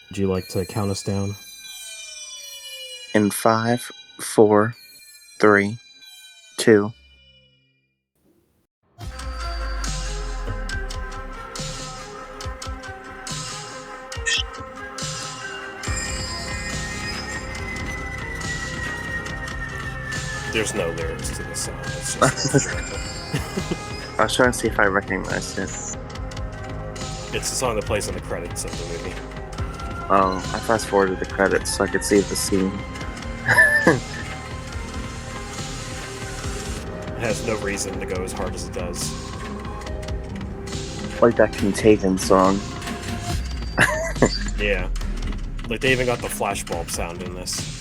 Would you like to count us down? In 5, 4, 3, 2. There's no lyrics to this song. It's just an instrumental. I was trying to see if I recognized it. It's the song that plays in the credits of the movie. Oh, I fast forwarded the credits so I could see the scene. It has no reason to go as hard as it does. Like that Contagion song. Yeah. Like, they even got the flashbulb sound in this.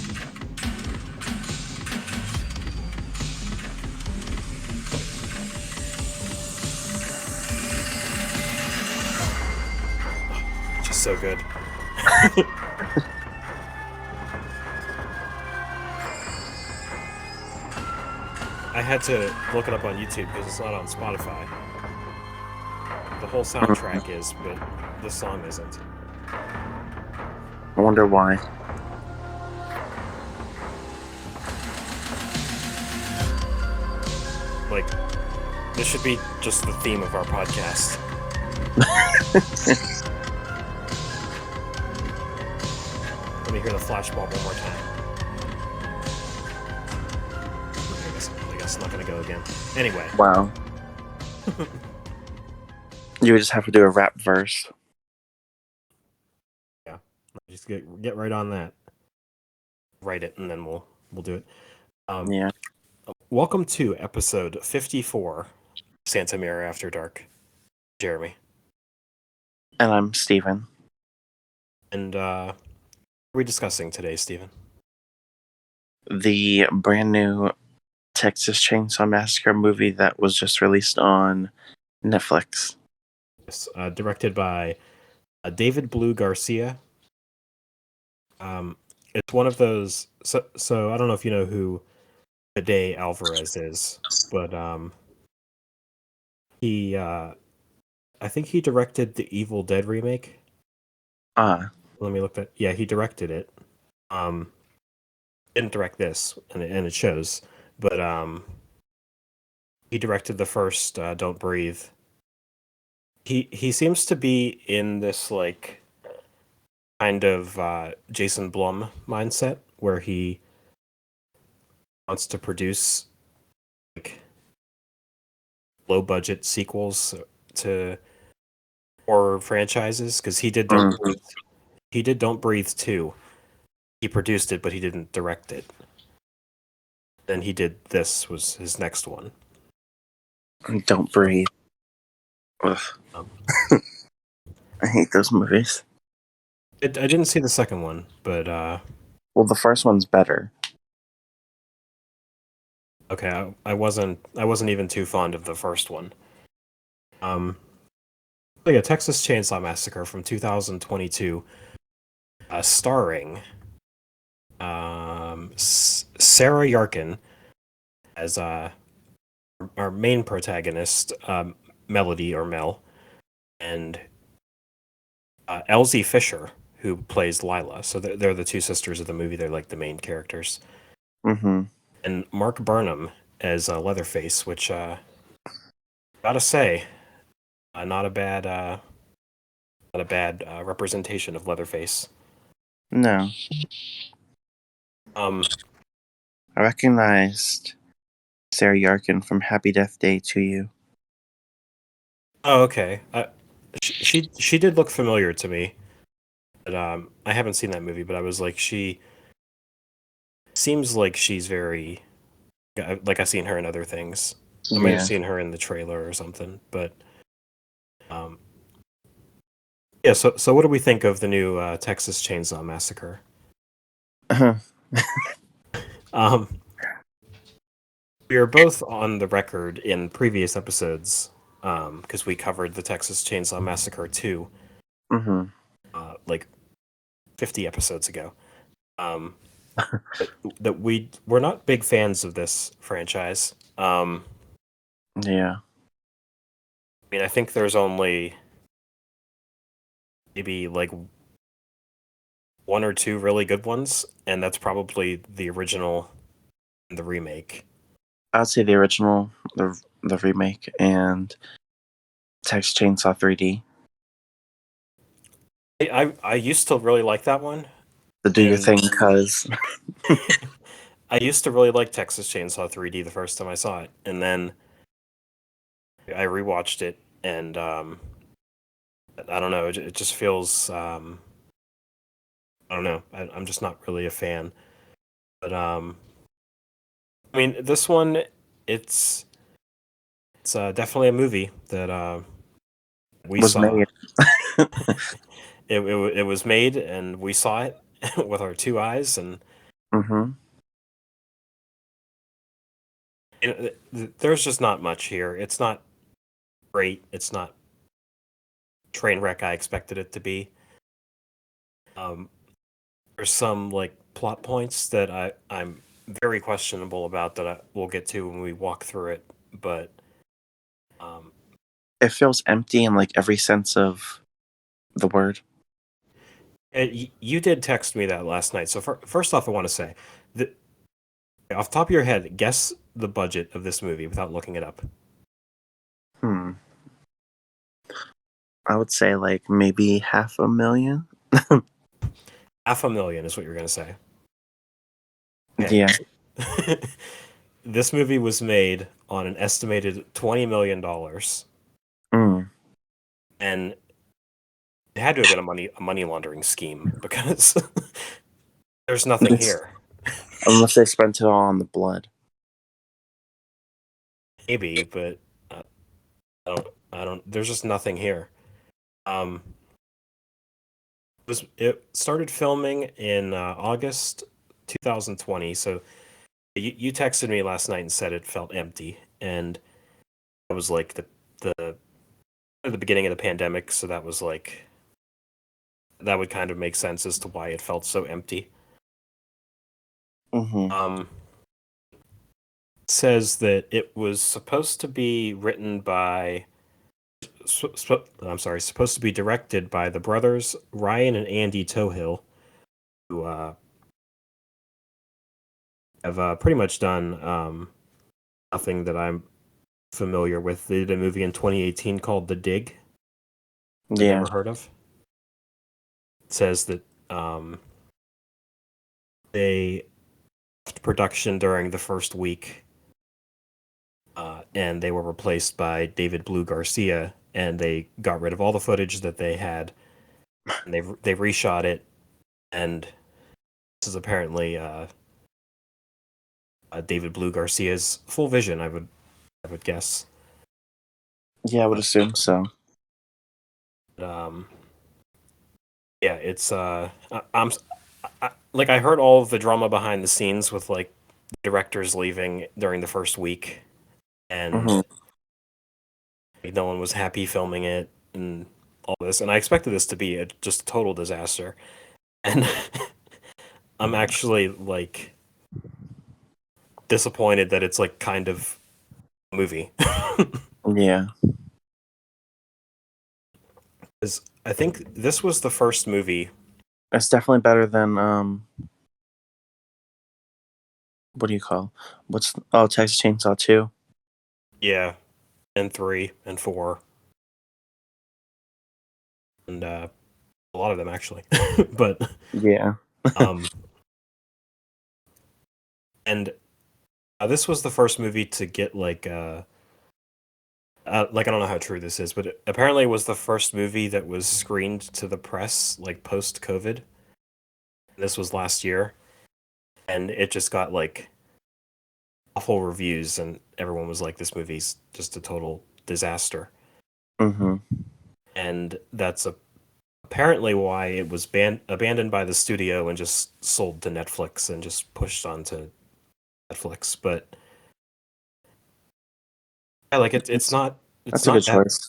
Just so good. I had to look it up on YouTube because it's not on Spotify. The whole soundtrack is, but the song isn't. I wonder why. Like, this should be just the theme of our podcast. Let me hear the flashbulb one more time. I guess it's not gonna go again. Anyway. Wow. You would just have to do a rap verse. Yeah. Just get right on that. Write it and then we'll do it. Yeah. Welcome to episode 54, Santa Mira After Dark. Jeremy. And I'm Steven. And what are we discussing today, Steven? The brand new Texas Chainsaw Massacre movie that was just released on Netflix. Yes, directed by David Blue Garcia. It's one of those. So I don't know if you know who Fede Alvarez is, but he I think he directed the Evil Dead remake. Ah. Let me look that. Yeah, he directed it. Didn't direct this, and it shows. But he directed the first Don't Breathe. He seems to be in this like kind of Jason Blum mindset where he wants to produce like low budget sequels to horror franchises because he did Don't Breathe. He did Don't Breathe 2. He produced it, but he didn't direct it. Then he did this was his next one. Don't Breathe. Ugh. Um, I hate those movies. I didn't see the second one, but Well, the first one's better. okay, I wasn't even too fond of the first one. Like a Texas Chainsaw Massacre from 2022, starring Sarah Yarkin as our main protagonist, Melody or Mel, and Elsie Fisher, who plays Lila. So they're the two sisters of the movie. They're like the main characters. Mm-hmm. And Mark Burnham as Leatherface, which gotta say, not a bad representation of Leatherface. No. Um, I recognized Sarah Yarkin from Happy Death Day to You. oh, okay. She did look familiar to me, but I haven't seen that movie. But I was like, she seems like she's very like I've seen her in other things. I might have Yeah. seen her in the trailer or something, but um, yeah. So what do we think of the new Texas Chainsaw Massacre? Uh-huh. Um, we are both on the record in previous episodes because we covered the Texas Chainsaw Massacre 2 Mm-hmm. like 50 episodes ago. That we're not big fans of this franchise. Yeah. I mean, I think there's only maybe like one or two really good ones, and that's probably the original and the remake. I'd say the original, the remake, and Texas Chainsaw 3D. I used to really like that one, The Do Your and Thing, cuz. I used to really like Texas Chainsaw 3D the first time I saw it, and then I rewatched it, and I don't know, it just feels I don't know, I'm just not really a fan. But I mean, this one, it's it's definitely a movie that we Was saw. made. It was made, and we saw it with our two eyes, and Mm-hmm. there's just not much here. It's not great. It's not train wreck I expected it to be. Um, there's some like plot points that I'm very questionable about that I will get to when we walk through it, but um, It feels empty in like every sense of the word. you did text me that last night. So first off, I want to say that off the top of your head, guess the budget of this movie without looking it up. Hmm. I would say like maybe 500,000. 500,000 is what you're gonna say. Okay. Yeah. This movie was made on an estimated $20 million, Mm. and it had to have been a money laundering scheme because there's nothing This, here. unless they spent it all on the blood. Maybe, but uh, I don't. There's just nothing here. Um, it started filming in August 2020. So you texted me last night and said it felt empty, and that was like the at the beginning of the pandemic. So that was like that would kind of make sense as to why it felt so empty. Mm-hmm. Um, says that it was supposed to be written by I'm sorry, supposed to be directed by the brothers Ryan and Andy Tohill, who have pretty much done nothing that I'm familiar with. They did a movie in 2018 called The Dig. I've Yeah. never heard of. It says that um, they left production during the first week, and they were replaced by David Blue Garcia, and they got rid of all the footage that they had, and they reshot it, and this is apparently David Blue Garcia's full vision. I would guess. Yeah, I would assume so. But, yeah, it's like I heard all of the drama behind the scenes with like directors leaving during the first week, and Mm-hmm. like, no one was happy filming it and all this, and I expected this to be just a total disaster, and I'm actually like disappointed that it's like kind of a movie. Yeah. Because I think this was the first movie. It's definitely better than what do you call? Texas Chainsaw 2. Yeah, and three and four, and a lot of them actually. But Yeah. um, and this was the first movie to get like I don't know how true this is, but it apparently was the first movie that was screened to the press like post COVID. This was last year, and it just got like awful reviews, and everyone was like, "This movie's just a total disaster." Mm-hmm. And that's apparently why it was abandoned by the studio and just sold to Netflix and just pushed onto Netflix. But yeah, like That's, it's that's a good not that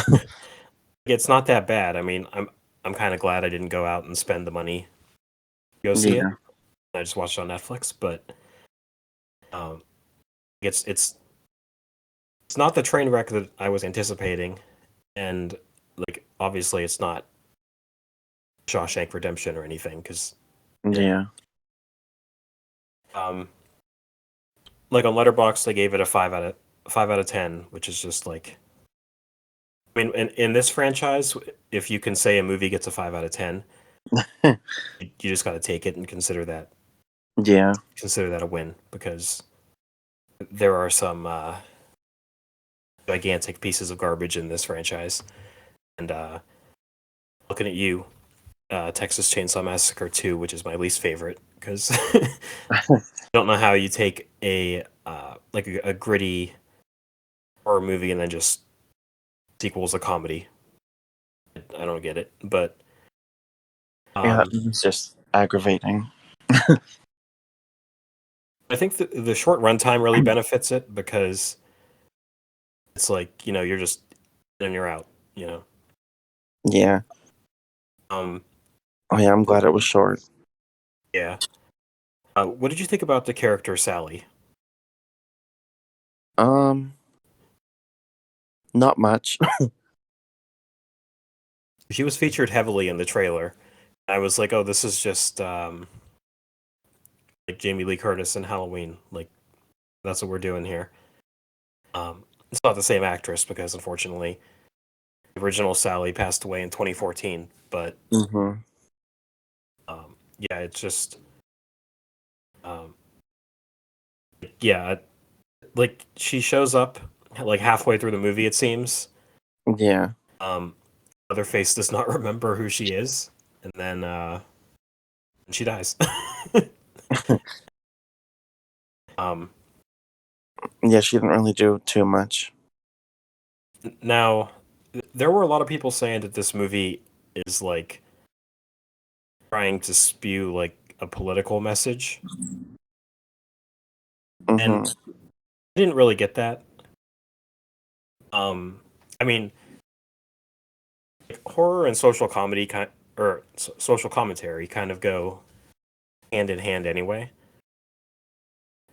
choice. it's not that bad. I mean, I'm kind of glad I didn't go out and spend the money to go see it. Yeah. I just watched it on Netflix, but um, it's it's not the train wreck that I was anticipating, and like obviously it's not Shawshank Redemption or anything, because Yeah. um, like on Letterboxd, they gave it a 5 out of 10, which is just like, I mean, in this franchise, if you can say a movie gets a 5 out of 10, you just got to take it and Yeah. consider that a win, because there are some gigantic pieces of garbage in this franchise. And looking at you, Texas Chainsaw Massacre 2, which is my least favorite, because I don't know how you take a gritty horror movie and then just sequels a comedy. I don't get it, but Yeah, um, it's just aggravating. I think the short runtime really benefits it, because it's like, you're just in and you're out. You know. Yeah. Um, Oh yeah, I'm glad it was short. yeah. What did you think about the character Sally? Um, not much. She was featured heavily in the trailer. I was like, oh, this is just like Jamie Lee Curtis in Halloween. Like, that's what we're doing here. It's not the same actress, because unfortunately, the original Sally passed away in 2014. But hmm yeah, it's just um, yeah, like she shows up like halfway through the movie. It seems Yeah. um, Leatherface does not remember who she is, and then she dies. um, Yeah, she didn't really do too much. Now, there were a lot of people saying that this movie is like trying to spew like a political message, and hmm I didn't really get that. Um, I mean, horror and social comedy social commentary kind of go hand in hand anyway,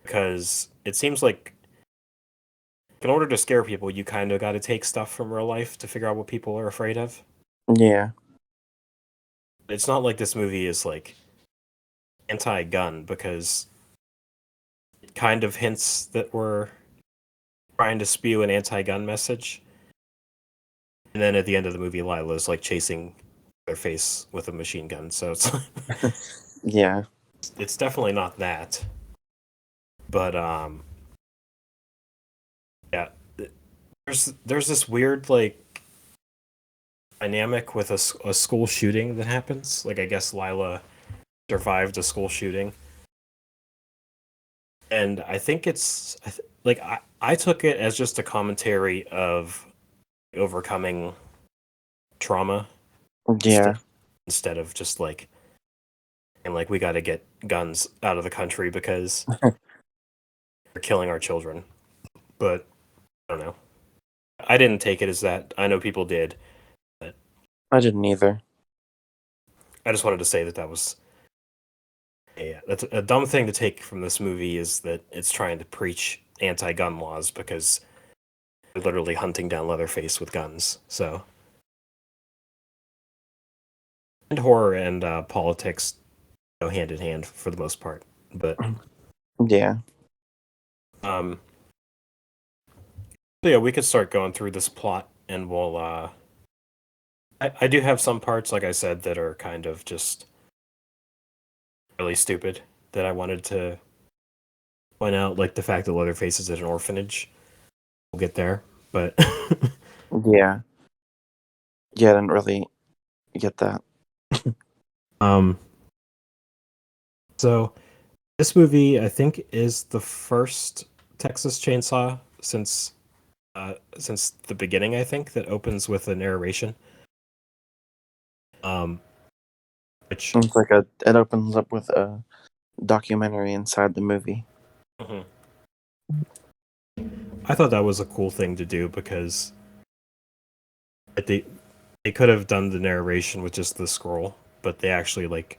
because it seems like in order to scare people, you kind of got to take stuff from real life to figure out what people are afraid of. Yeah. It's not like this movie is like anti-gun, because it kind of hints that we're trying to spew an anti-gun message. And then at the end of the movie, Lila's like chasing their face with a machine gun. So it's Yeah. it's definitely not that. But yeah, there's this weird like dynamic with a school shooting that happens. Like, I guess Lila survived a school shooting, and I think like I took it as just a commentary of overcoming trauma, instead Yeah. instead of just like, and like, we got to get guns out of the country because they're killing our children. But I don't know. I didn't take it as that. I know people did, but I didn't either. I just wanted to say that was that's a dumb thing to take from this movie, is that it's trying to preach anti-gun laws, because they're literally hunting down Leatherface with guns. So, and horror and politics go hand in hand for the most part. But Yeah. um, so yeah, we could start going through this plot, and we'll. I do have some parts, like I said, that are kind of just really stupid that I wanted to point out, like the fact that Leatherface is at an orphanage. We'll get there, but Yeah. Yeah, I didn't really get that. um, so this movie, I think, is the first Texas Chainsaw since the beginning. I think that opens with a narration, um, which It's like it opens up with a documentary inside the movie. mhm. I thought that was a cool thing to do, because they could have done the narration with just the scroll, but they actually like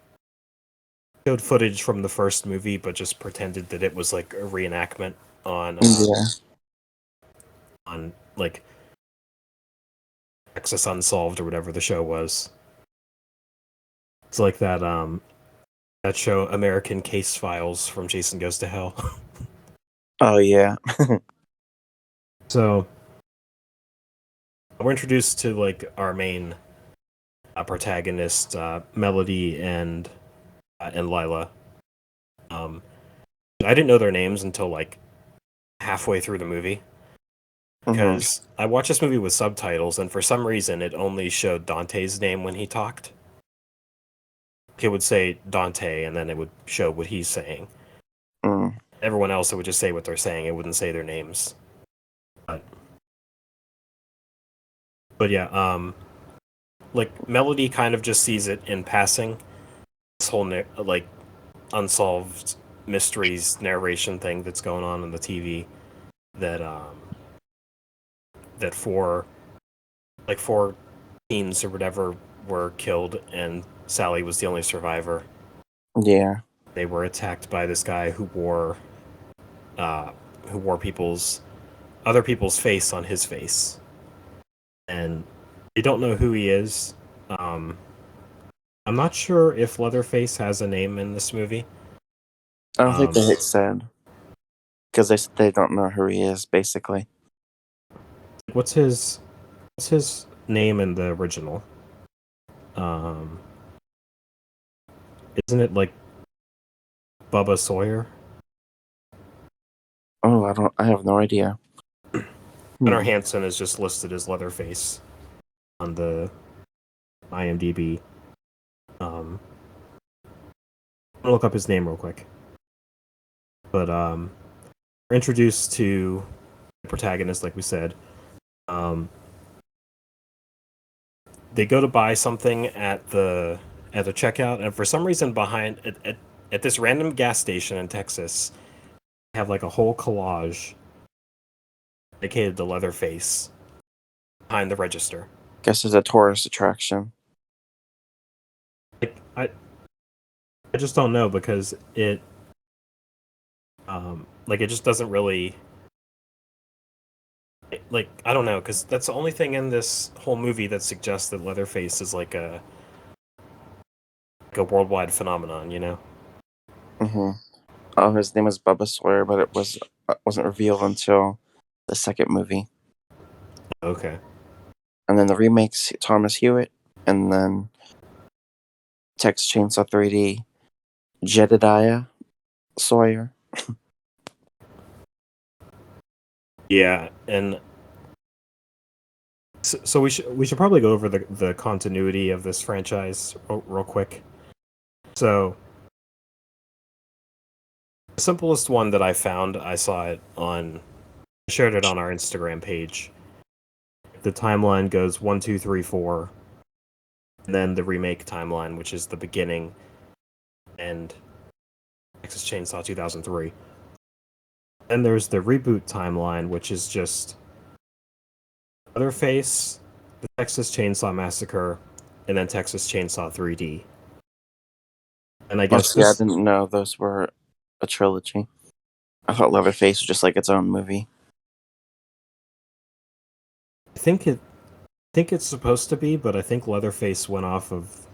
showed footage from the first movie, but just pretended that it was like a reenactment on Yeah. on like Texas Unsolved or whatever the show was. It's like that show American Case Files from Jason Goes to Hell. Oh yeah. So we're introduced to like our main protagonist, Melody and Lila. Um, I didn't know their names until like halfway through the movie Hmm. because I watched this movie with subtitles, and for some reason, it only showed Dante's name when he talked. It would say Dante, and then it would show what he's saying. Mm. Everyone else, it would just say what they're saying. It wouldn't say their names. But, but yeah, like Melody kind of just sees it in passing. This whole like unsolved mysteries narration thing that's going on the TV that that four teens or whatever were killed, and Sally was the only survivor. Yeah. They were attacked by this guy uh, who wore other people's face on his face, and they don't know who he is. Um, I'm not sure if Leatherface has a name in this movie. I don't think Um, they said because they don't know who he is basically. what's his name in the original? Um, isn't it like Bubba Sawyer? Oh, I don't. I have no idea. Gunnar Hmm. Hansen is just listed as Leatherface on the IMDb. I'm gonna look up his name real quick. But we're introduced to the protagonist, like we said. Um, they go to buy something at the checkout, and for some reason, behind at this random gas station in Texas, they have like a whole collage dedicated to Leatherface behind the register. Guess it's a tourist attraction. Like I just don't know because it like it just doesn't really like I don't know because that's the only thing in this whole movie that suggests that Leatherface is like a worldwide phenomenon, you know? Hmm. Oh, his name was Bubba Sawyer, but it wasn't revealed until the second movie, Okay. and then the remakes Thomas Hewitt, and then Texas Chainsaw 3D Jedediah Sawyer. Yeah, and so we should probably go over the continuity of this franchise real quick. So the simplest one that I found, I saw it on, I shared it on our Instagram page. The timeline goes 1, 2, 3, 4, and then the remake timeline, which is the beginning and Texas Chainsaw 2003. Then there's the reboot timeline, which is just Leatherface, the Texas Chainsaw Massacre, and then Texas Chainsaw 3D. And I Oh, guess see, I this, didn't know those were a trilogy. I thought Leatherface was just like its own movie. I think it's supposed to be, but I think Leatherface went off of.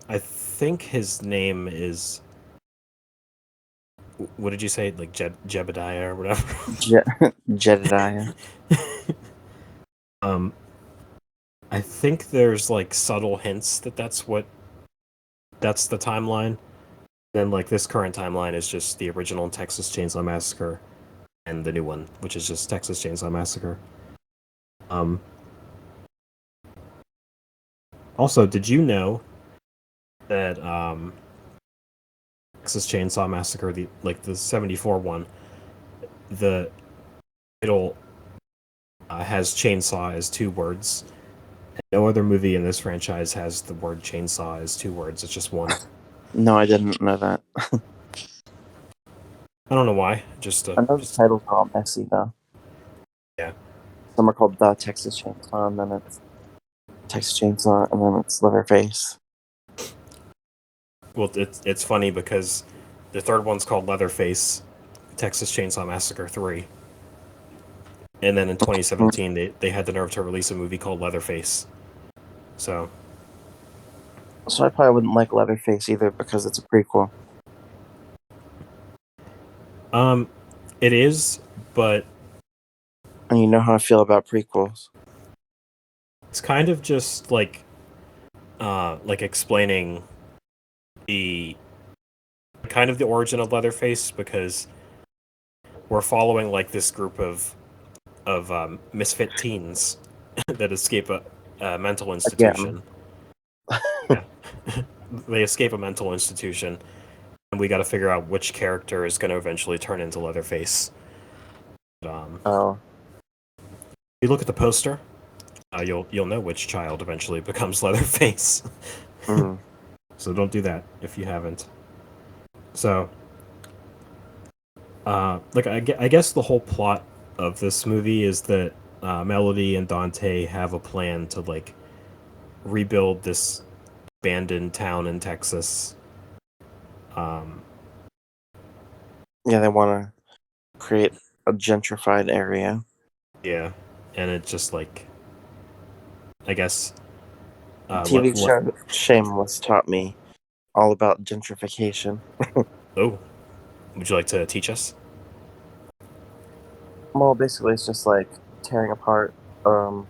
I think his name is. What did you say? Like Jebediah or whatever. Jedediah. um, I think there's like subtle hints that that's the timeline. Then like this current timeline is just the original Texas Chainsaw Massacre and the new one, which is just Texas Chainsaw Massacre. Um, Also, did you know that Texas Chainsaw Massacre, the '74 one, the title has chainsaw as two words. No other movie in this franchise has the word chainsaw as two words. It's just one. No, I didn't know that. I don't know why. I know the Just titles are all messy though. yeah. Some are called The Texas Chainsaw, and then it's Texas Chainsaw, and then it's Leatherface. Well, it's funny because the third one's called Leatherface, Texas Chainsaw Massacre 3, and then in 2017 they had the nerve to release a movie called Leatherface. So So I probably wouldn't like Leatherface either because it's a prequel. Um, it is, but And you know how I feel about prequels. it's kind of just like explaining the kind of the origin of Leatherface because we're following like this group of misfit teens that escape a mental Again. institution. Yeah. They escape a mental institution, and we got to figure out which character is going to eventually turn into Leatherface. Oh. If you look at the poster, you'll know which child eventually becomes Leatherface. Mm. So don't do that if you haven't. So, I guess the whole plot of this movie is that Melody and Dante have a plan to like rebuild this abandoned town in Texas. Um, Yeah, they want to create a gentrified area. yeah, and it just like I guess TV what show Shameless taught me all about gentrification. oh, would you like to teach us? Well, basically, it's just like tearing apart um,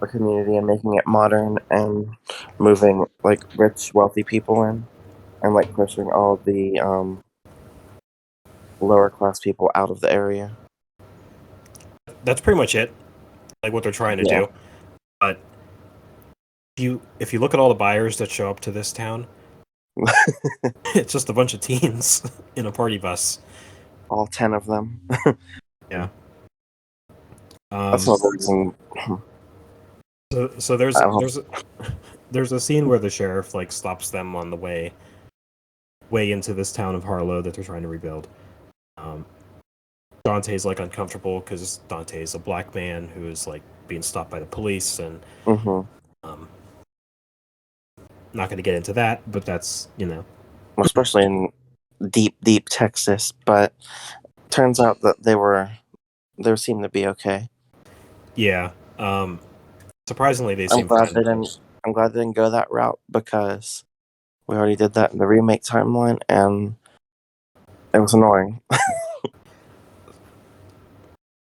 a community and making it modern and moving like rich, wealthy people in, and like pushing all the lower class people out of the area. That's pretty much it. Like what they're trying to Yeah. do. But if you look at all the buyers that show up to this town, it's just a bunch of teens in a party bus. All 10 of them. Yeah. That's Um. not the reason. So there's I don't, there's a scene where the sheriff like stops them on the way into this town of Harlow that they're trying to rebuild. Um, Dante's like uncomfortable because Dante's a black man who is like being stopped by the police, and hmm um, not going to get into that, but that's especially in deep, deep Texas. But turns out that they seemed to be okay. yeah. Um, surprisingly, they I'm seem glad fine. they didn't. I'm glad they didn't go that route because we already did that in the remake timeline, and it was annoying.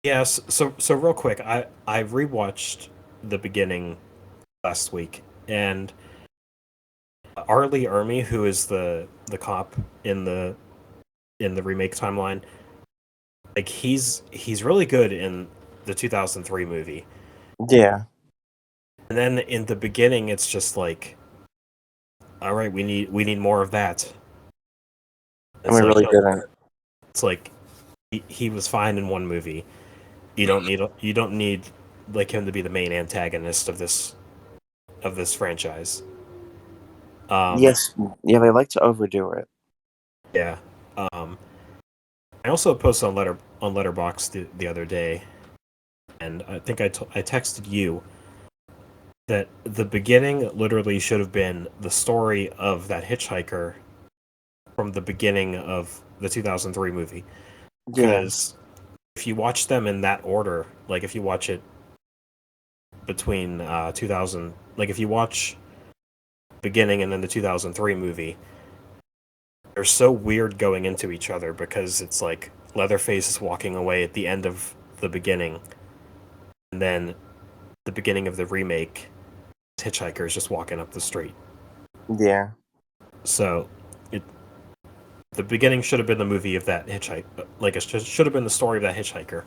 Yes. So real quick, I rewatched the beginning last week, and Arlie Ermy, who is the cop in the remake timeline, like he's really good in the 2003 movie, Yeah, and then in the beginning, it's just like, all right, we need more of that. and It's we like really didn't. it's like he was fine in one movie. You don't need like him to be the main antagonist of this franchise. Um, Yes, yeah, they like to overdo it. yeah. Um, I also posted on Letterbox the other day, and I think I texted you that the beginning literally should have been the story of that hitchhiker from the beginning of the 2003 movie. Yeah, Because if you watch them in that order, like if you watch it between 2000, like if you watch beginning and then the 2003 movie, they're so weird going into each other because it's like Leatherface is walking away at the end of the beginning, and then the beginning of the remake, hitchhiker is just walking up the street. yeah, So it the beginning should have been the movie of that hitchhiker, like it should have been the story of that hitchhiker.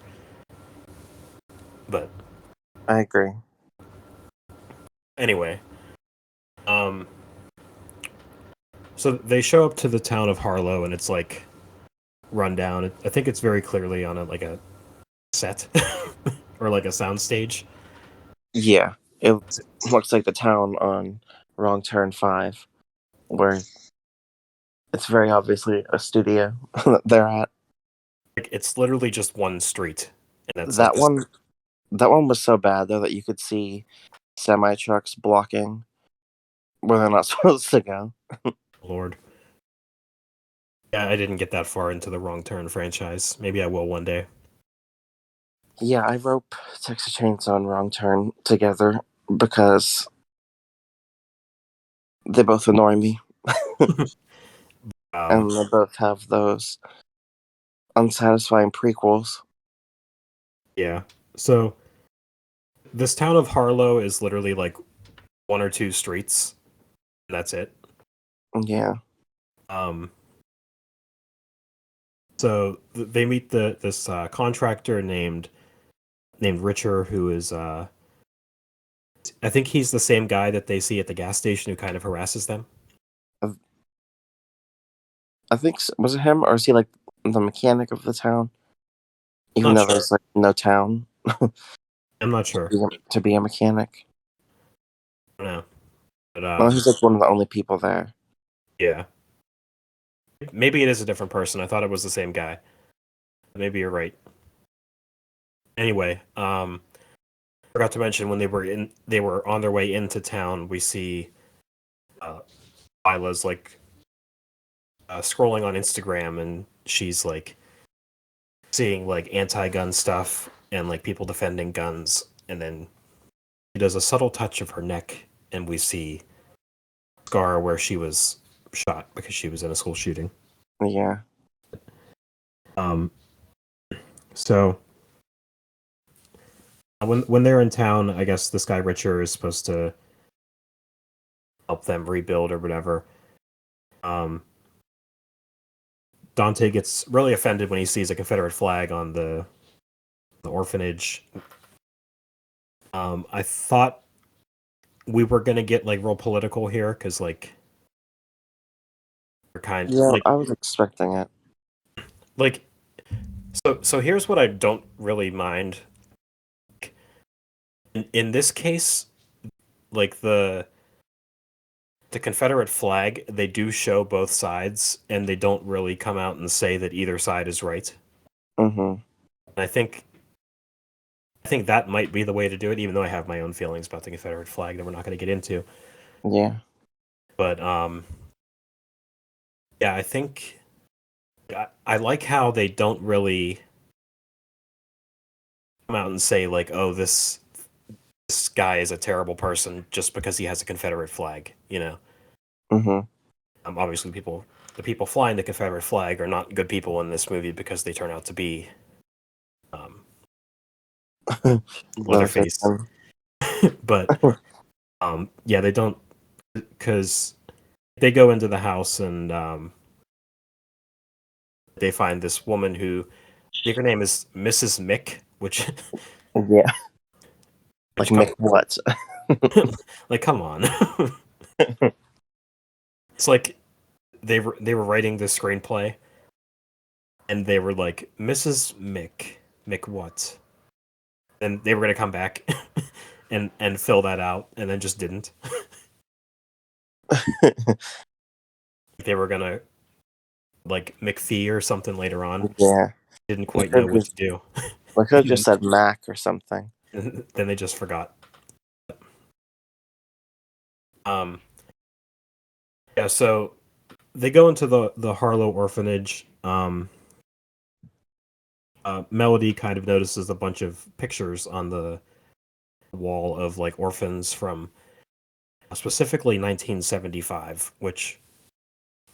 But I agree. anyway, um, so they show up to the town of Harlow, and it's like run down. I think it's very clearly on a set or like a soundstage. Yeah, it looks like the town on Wrong Turn 5, where it's very obviously a studio that they're at. Like it's literally just one street, and that's like That this. one, that one was so bad though that you could see semi trucks blocking where they're not supposed to go. Lord. Yeah, I didn't get that far into the Wrong Turn franchise. Maybe I will one day. Yeah, I rope Texas Chainsaw and Wrong Turn together because They both annoy me, Um, and they both have those unsatisfying prequels. yeah. So this town of Harlow is literally like one or two streets. And that's it. Yeah, Um, so they meet this contractor named Richer, who is I think he's the same guy that they see at the gas station who kind of harasses them. I, I think was it him or is he like the mechanic of the town? Even Not though sure. there's like no town I'm not sure. to be a mechanic. I don't know. But Well, he's like one of the only people there. yeah. Maybe it is a different person. I thought it was the same guy. Maybe you're right. Anyway, forgot to mention when they were on their way into town, we see uh Lila's like scrolling on Instagram, and she's like seeing like anti-gun stuff and like people defending guns, and then she does a subtle touch of her neck, and we see scar where she was shot because she was in a school shooting. Yeah, Um, so when they're in town, I guess this guy Richer is supposed to help them rebuild or whatever. Um, Dante gets really offended when he sees a Confederate flag on the orphanage. I thought we were gonna get like real political here because like we're kind yeah, I was expecting it. like so here's what I don't really mind. In this case, like the Confederate flag, they do show both sides, and they don't really come out and say that either side is right. Mm-hmm. And I think that might be the way to do it, even though I have my own feelings about the Confederate flag that we're not going to get into. Yeah. But yeah, I think I like how they don't really come out and say like, "Oh, this guy is a terrible person just because he has a Confederate flag." You know, Mm-hmm. obviously, the people flying the Confederate flag are not good people in this movie because they turn out to be um, Leatherface. Leatherface. But yeah, they don't because they go into the house and they find this woman who I think her name is Mrs. Mick, which Yeah, like which come Mick what? like come on. It's like they were writing the screenplay and they were like Mrs. Mick what? And they were gonna come back and fill that out and then just didn't. They were gonna like McPhee or something later on. Yeah, Didn't we quite know could what just to do. we could have just said Mac or something. Then they just forgot. Um yeah, so they go into the Harlow orphanage. Melody kind of notices a bunch of pictures on the wall of like orphans from specifically 1975, which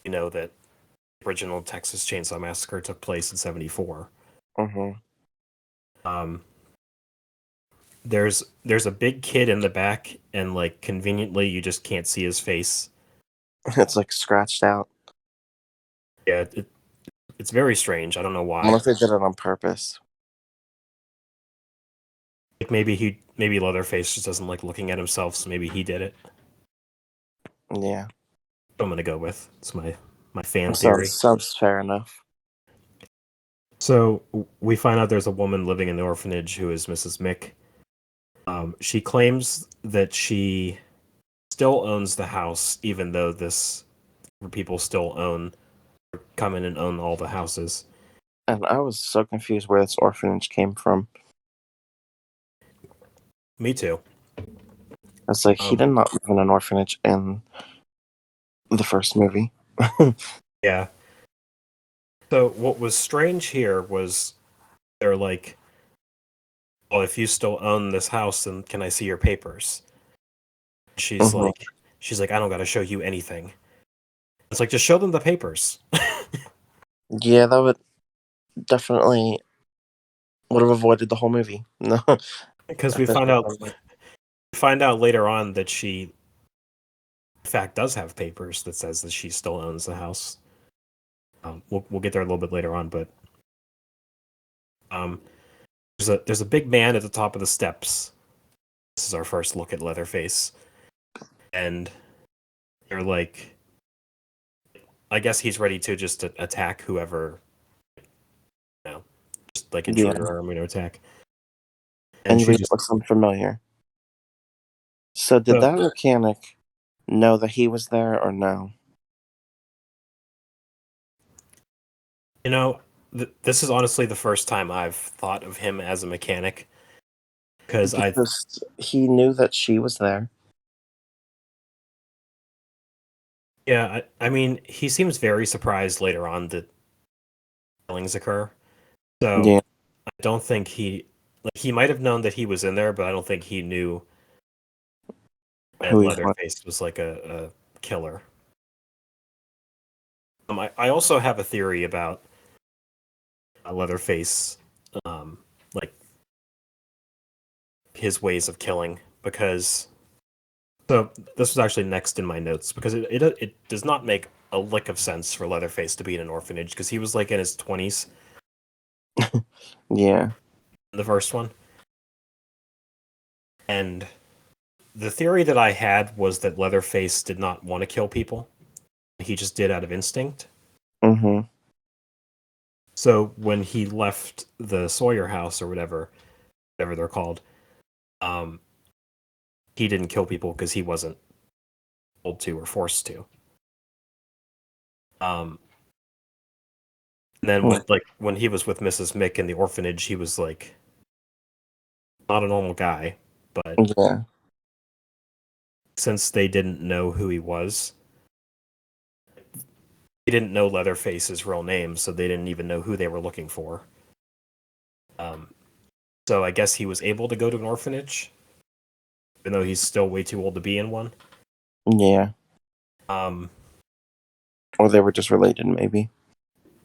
you know that the original Texas Chainsaw Massacre took place in 74. Mm-hmm. Um, there's a big kid in the back, and like conveniently, you just can't see his face. It's like scratched out. Yeah, it's very strange. I don't know I wonder why. if they did it on purpose. Like maybe Leatherface just doesn't like looking at himself, so maybe he did it. Yeah, I'm gonna go with it's my fan theory. sounds fair enough. So we find out there's a woman living in the orphanage who is Mrs. Mick. She claims that she still owns the house, even though this people still come in and own all the houses. And I was so confused where this orphanage came from. Me too. It's like he Um, did not live in an orphanage in the first movie. yeah. So what was strange here was they're like, "Well, if you still own this house, then can I see your papers?" She's Hmm. like, she's like, I don't got to show you anything. It's like, just show them the papers. Yeah, that would definitely would have avoided the whole movie. No, Because if this was we find out later on that she, in fact, does have papers that says that she still owns the house. We'll get there a little bit later on, but um, there's a big man at the top of the steps. This is our first look at Leatherface, and they're like, I guess he's ready to just attack whoever, you know, just like yeah. intruder army to attack. And she Anybody that just, looks unfamiliar. So did so, that mechanic know that he was there or no? you know, this is honestly the first time I've thought of him as a mechanic because Because he knew that she was there. yeah, I mean, he seems very surprised later on that killings occur. So Yeah, I don't think he might have known that he was in there, but I don't think he knew that who he was. Leatherface was like a killer. I also have a theory about Leatherface, um, like his ways of killing, because so this was actually next in my notes because it does not make a lick of sense for Leatherface to be in an orphanage because he was like in his 20s Yeah. in the first one, and the theory that I had was that Leatherface did not want to kill people; he just did out of instinct. Mm-hmm. So when he left the Sawyer house or whatever they're called, um, he didn't kill people because he wasn't told to or forced to. Um, and then when he was with Mrs. Mick in the orphanage, he was like not a normal guy, but Yeah. since they didn't know who he was, they didn't know Leatherface's real name, so they didn't even know who they were looking for. Um, so I guess he was able to go to an orphanage, even though he's still way too old to be in one. Yeah. Um, Or they were just related, maybe.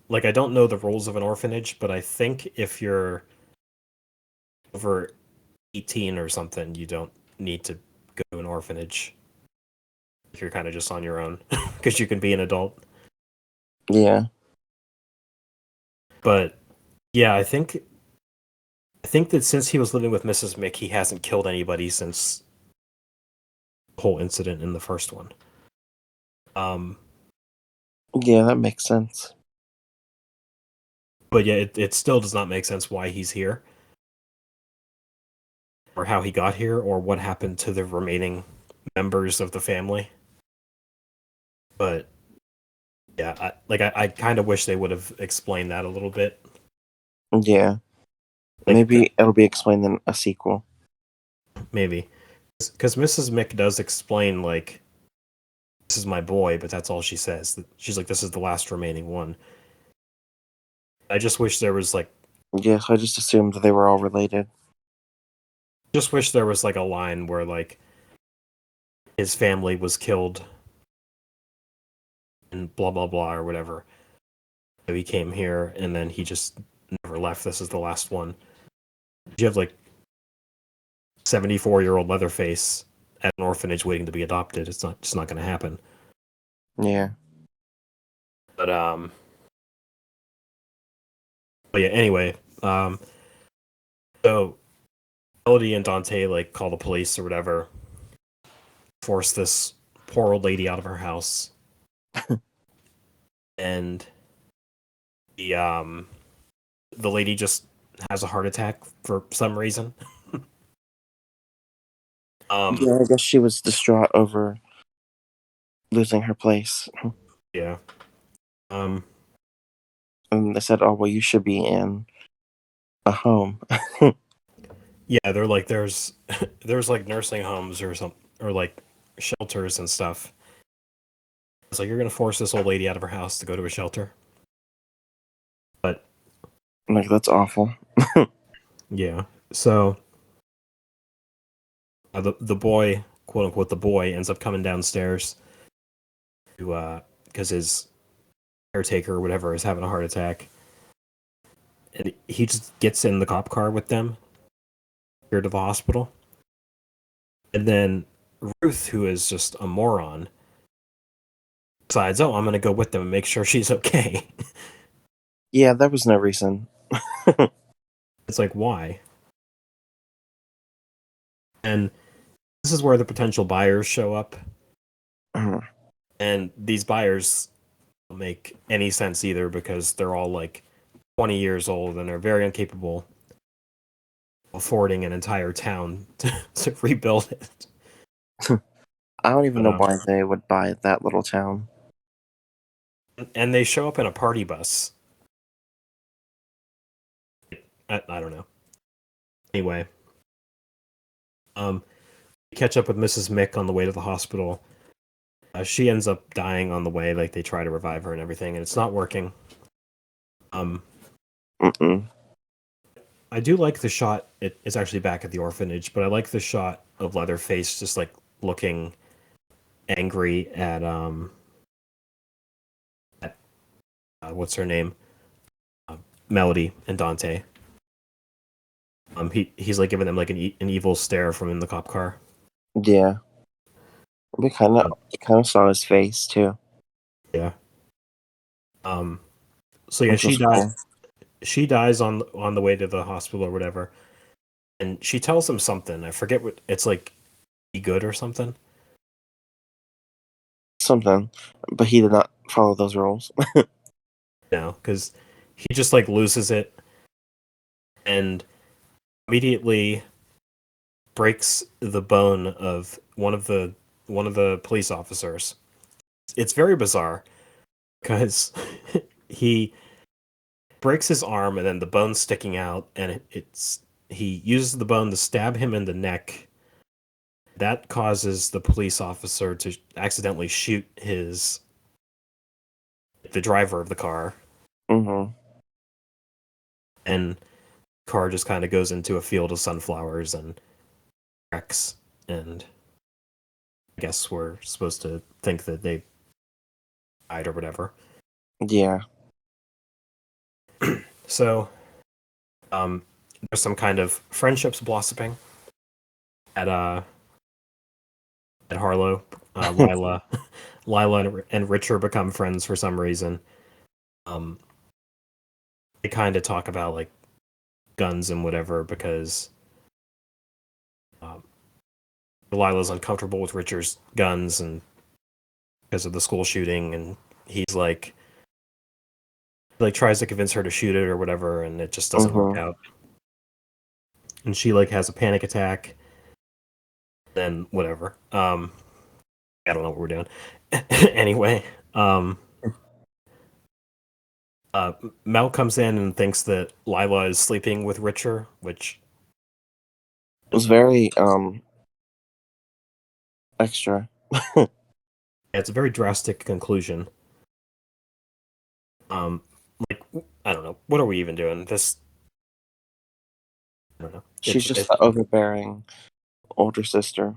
like I don't know the rules of an orphanage, but I think if you're over 18 or something, you don't need to go to an orphanage. You're kind of just on your own because you can be an adult. Yeah. But yeah, I think that since he was living with Mrs. Mick, he hasn't killed anybody since the whole incident in the first one. Um, Yeah, that makes sense. but yeah, it still does not make sense why he's here, or how he got here, or what happened to the remaining members of the family. But yeah, I kind of wish they would have explained that a little bit. Yeah. Like Maybe it'll be explained in a sequel. maybe because Mrs. Mick does explain like this is my boy, but that's all she says. She's like, this is the last remaining one. I just wish there was like, Yeah, so I just assumed they were all related. just wish there was like a line where like his family was killed and blah blah blah or whatever. So he came here and then he just never left. This is the last one. You have like 74-year-old Leatherface at an orphanage waiting to be adopted. It's not just not going to happen. Yeah. But yeah. Anyway, so Elodie and Dante like call the police or whatever, force this poor old lady out of her house, and the lady just has a heart attack for some reason. Yeah, I guess she was distraught over losing her place. Yeah. Um, And they said, oh, well, you should be in a home. yeah, they're like there's like nursing homes or some or like shelters and stuff. It's like you're gonna force this old lady out of her house to go to a shelter. But Like, that's awful. yeah, so the boy quote unquote the boy ends up coming downstairs to because his caretaker or whatever is having a heart attack, and he just gets in the cop car with them here to the hospital, and then Ruth, who is just a moron, decides, "Oh, I'm gonna go with them and make sure she's okay." Yeah, there was no reason. It's like, why? And this is where the potential buyers show up, Mhm. and these buyers don't make any sense either because they're all like 20 years old and are very incapable of affording an entire town to rebuild it. I don't even But, know why they would buy that little town. and they show up in a party bus. I don't know. Anyway, we catch up with Mrs. Mick on the way to the hospital. She ends up dying on the way. Like they try to revive her and everything, and it's not working. Um, Mm-mm. I do like the shot. It's actually back at the orphanage, but I like the shot of Leatherface just like looking angry at what's her name, Melody and Dante. He's like giving them like an evil stare from in the cop car. Yeah, we kind of saw his face too, Yeah. Um. So yeah, which was cool. she dies on the way to the hospital or whatever, and she tells him something. I forget what it's like. Be good or something. Something, but he did not follow those rules. No, because he just like loses it and immediately breaks the bone of one of the police officers. It's very bizarre because he breaks his arm and then the bone's sticking out, and it's he uses the bone to stab him in the neck. That causes the police officer to accidentally shoot the driver of the car, Hmm. and the car just kind of goes into a field of sunflowers and wrecks. And I guess we're supposed to think that they died or whatever. Yeah, So, there's some kind of friendships blossoming at at Harlow. Lila, Lila and Richard become friends for some reason. Um, they kind of talk about like guns and whatever because um, Lila's uncomfortable with Richard's guns and because of the school shooting, and he's like tries to convince her to shoot it or whatever, and it just doesn't work hmm out. And she like has a panic attack. Then whatever. I don't know what we're doing. Anyway, um, uh, Mel comes in and thinks that Lila is sleeping with Richard, which it was very extra. it's a very drastic conclusion. Um, like I don't know, what are we even doing? This I don't know. She's just the overbearing older sister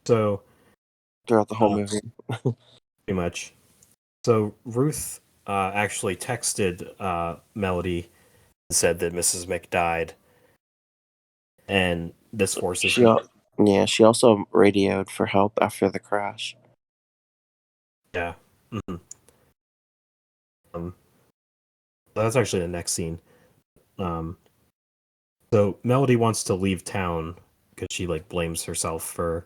So throughout the whole uh, movie. pretty much. So Ruth actually texted Melody and said that Mrs. Mick died, and this forces She, her. yeah, she also radioed for help after the crash. Yeah. Mhm. Um, that's actually the next scene. Um, so Melody wants to leave town because she like blames herself for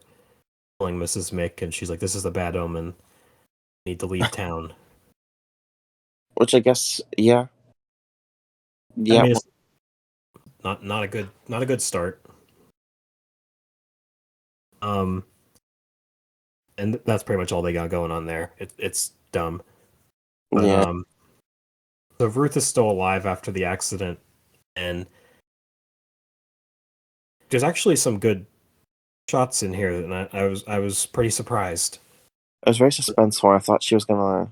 killing Mrs. Mick, and she's like, "This is a bad omen. I need to leave town." Which I guess, yeah, I yeah, mean, it's not a good start. Um, and that's pretty much all they got going on there. It's dumb, but yeah. so Ruth is still alive after the accident, and there's actually some good shots in here, and I was pretty surprised. It was very suspenseful. I thought she was gonna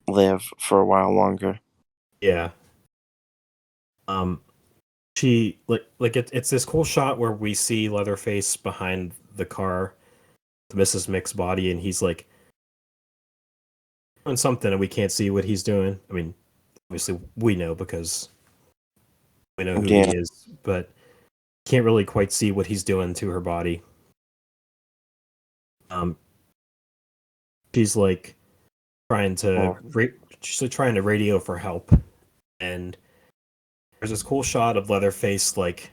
live for a while longer. Yeah. Um, she it's this cool shot where we see Leatherface behind the car, the Mrs. Mick's body, and he's like doing something, and we can't see what he's doing. I mean, obviously we know because we know who Yeah. he is, but can't really quite see what he's doing to her body. Um, she's like trying to Oh, she's like trying to radio for help, and there's this cool shot of Leatherface like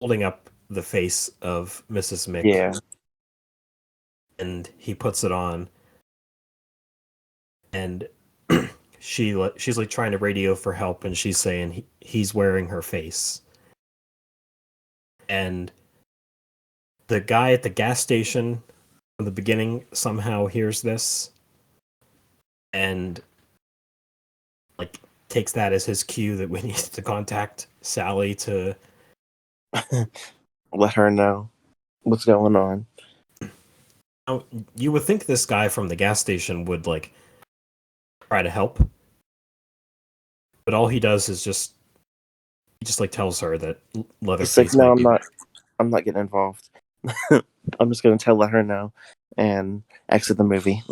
holding up the face of Mrs. Mick, yeah. and he puts it on, and she's like trying to radio for help, and she's saying he's wearing her face, and the guy at the gas station from the beginning somehow hears this and like takes that as his cue that we need to contact Sally to Let her know what's going on. Now, you would think this guy from the gas station would like try to help, but all he does is just like tells her that It's like, Leatherface no, might be there. I'm not getting involved. I'm just gonna let her know and exit the movie.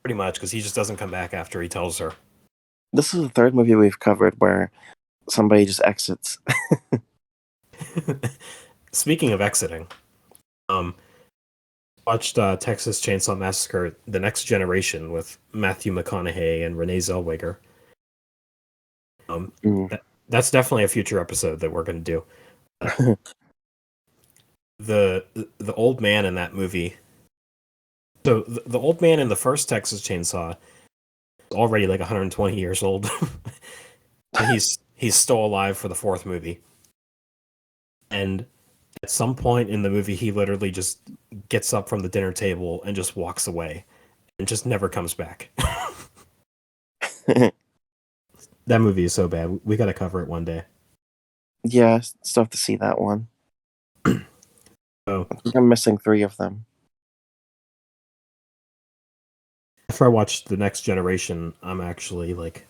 Pretty much because he just doesn't come back after he tells her. This is the third movie we've covered where somebody just exits. Speaking of exiting, um, watched Texas Chainsaw Massacre: The Next Generation with Matthew McConaughey and Renee Zellweger. Mm. That's definitely a future episode that we're going to do. The old man in that movie. So the old man in the first Texas Chainsaw is already like 120 years old, and he's still alive for the fourth movie. And at some point in the movie, he literally just gets up from the dinner table and just walks away, and just never comes back. That movie is so bad. We got to cover it one day. Yeah, still have to see that one. So I think I'm missing 3 of them. after I watched The Next Generation, I'm actually like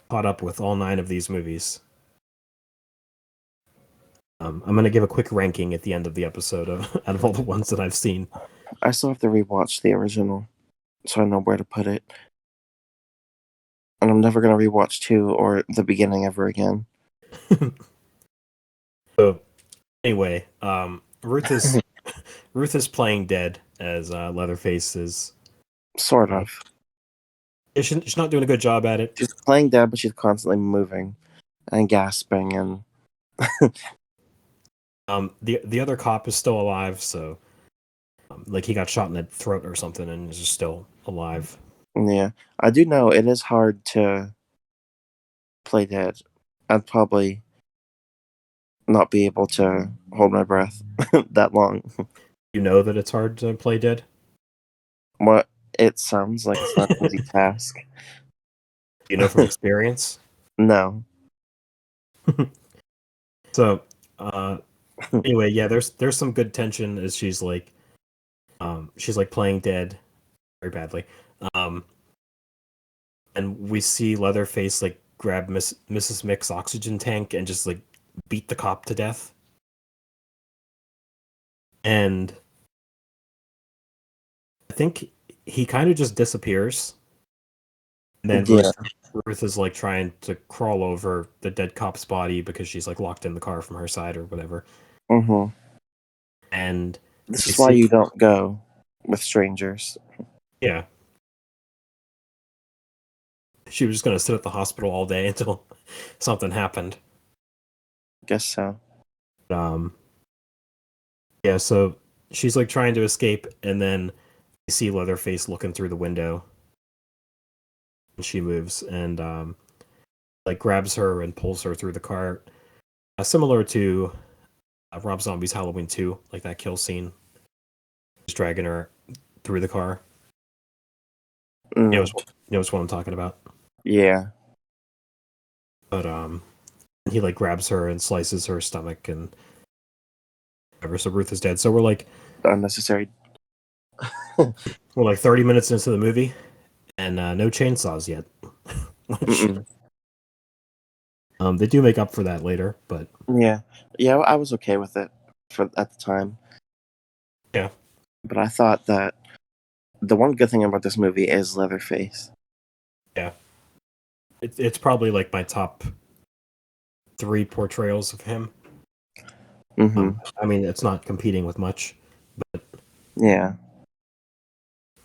caught up with all 9 of these movies. I'm gonna give a quick ranking at the end of the episode out of all the ones that I've seen. I still have to rewatch the original, so I know where to put it. And I'm never gonna rewatch 2 or the beginning ever again. So anyway, Ruth is playing dead as Leatherface is. Sort of. She's not doing a good job at it. She's playing dead, but she's constantly moving and gasping and The other cop is still alive, so like he got shot in the throat or something and is just still alive. yeah. I do know it is hard to play dead. I'd probably not be able to hold my breath that long. You know that it's hard to play dead. What it sounds like it's not an easy task. You know from experience. No. So anyway, yeah, there's some good tension as she's like playing dead very badly. And we see Leatherface like grab Mrs. Mick's oxygen tank and just like beat the cop to death. And I think he kind of just disappears. And then Yeah. Ruth is like trying to crawl over the dead cop's body because she's like locked in the car from her side or whatever. Mm-hmm. And This we is why see, you don't go with strangers. yeah, she was just gonna sit at the hospital all day until something happened. Guess so. Um, yeah, so she's like trying to escape, and then you see Leatherface looking through the window, and she moves and like grabs her and pulls her through the car, similar to Rob Zombie's Halloween 2, like that kill scene, just dragging her through the car. Mm. You know what I'm talking about. Yeah. But he like grabs her and slices her stomach and whatever. So Ruth is dead. So Unnecessary. we're like 30 minutes into the movie, and no chainsaws yet. Which Mm-mm. They do make up for that later, but Yeah, yeah, I was okay with it for at the time. yeah, But I thought that the one good thing about this movie is Leatherface. yeah, it's probably like my top 3 portrayals of him. Mm-hmm. I mean, it's not competing with much, but Yeah.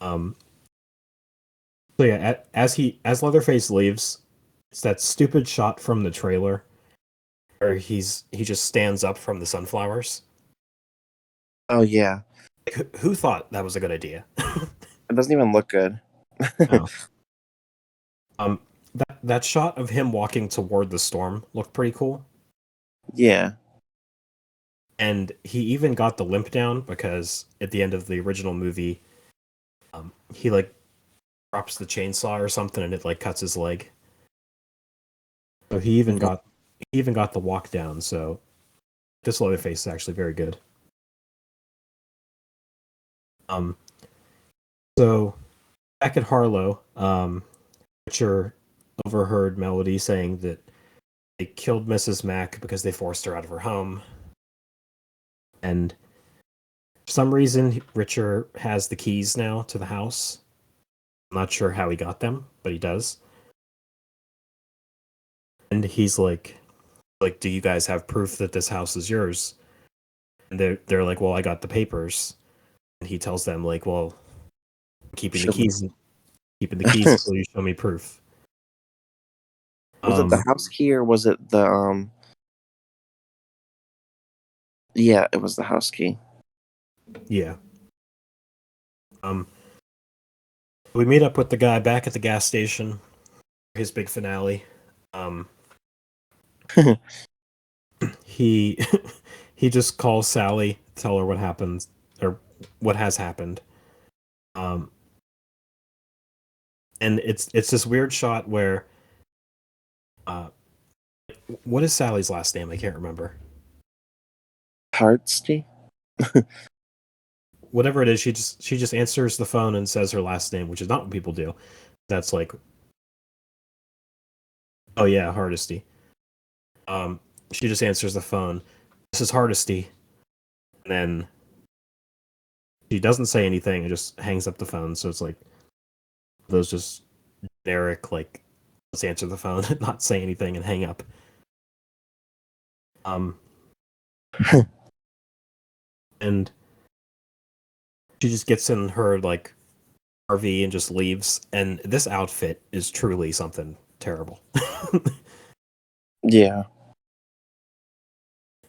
um, so yeah, as Leatherface leaves, it's that stupid shot from the trailer where he just stands up from the sunflowers. Oh yeah. Like, who thought that was a good idea? It doesn't even look good. No. Um, that shot of him walking toward the storm looked pretty cool, Yeah. and he even got the limp down because at the end of the original movie, he like drops the chainsaw or something and it like cuts his leg. So Mhm. he even got the walk down. So this Leatherface is actually very good. Um, so back at Harlow, Richard overheard Melody saying that they killed Mrs. Mack because they forced her out of her home, and for some reason Richard has the keys now to the house. I'm not sure how he got them, but he does. And he's like, do you guys have proof that this house is yours? And they're like, well, I got the papers. And he tells them like, well, I'm Show me. keeping the keys until you show me proof. Was it the Um, house key or was it the Yeah, it was the house key. yeah. Um, we meet up with the guy back at the gas station. His big finale. Um, he he just calls Sally, tell her what happens or what has happened. Um, and it's this weird shot where uh, what is Sally's last name? I can't remember. Hardsty? Whatever it is, she just answers the phone and says her last name, which is not what people do. That's like, oh yeah, Hardesty. Um, she just answers the phone. This is Hardesty, and then she doesn't say anything and just hangs up the phone. So it's like those just generic like, let's answer the phone, not say anything and hang up. Um, and she just gets in her like RV and just leaves. And this outfit is truly something terrible. Yeah.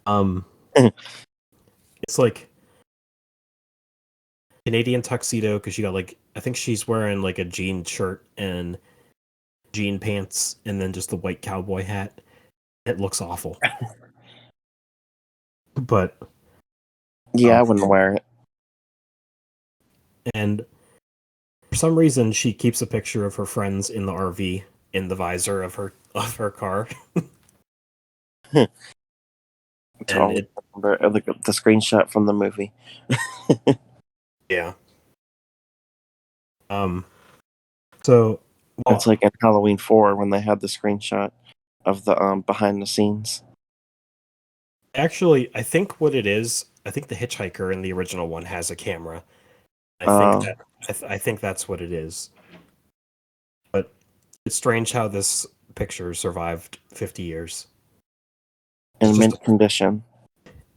um, it's like Canadian tuxedo because she got like I think she's wearing like a jean shirt and jean pants and then just the white cowboy hat. It looks awful. But Yeah, um I wouldn't wear it. and for some reason she keeps a picture of her friends in the RV in the visor of her car. And Totally it remember the screenshot from the movie. yeah. Um so It's well like in Halloween 4 when they had the screenshot of the behind the scenes. actually I think what it is, I think the hitchhiker in the original one has a camera. Uh, I think that's what it is. But it's strange how this picture survived 50 years. It's in just mint condition.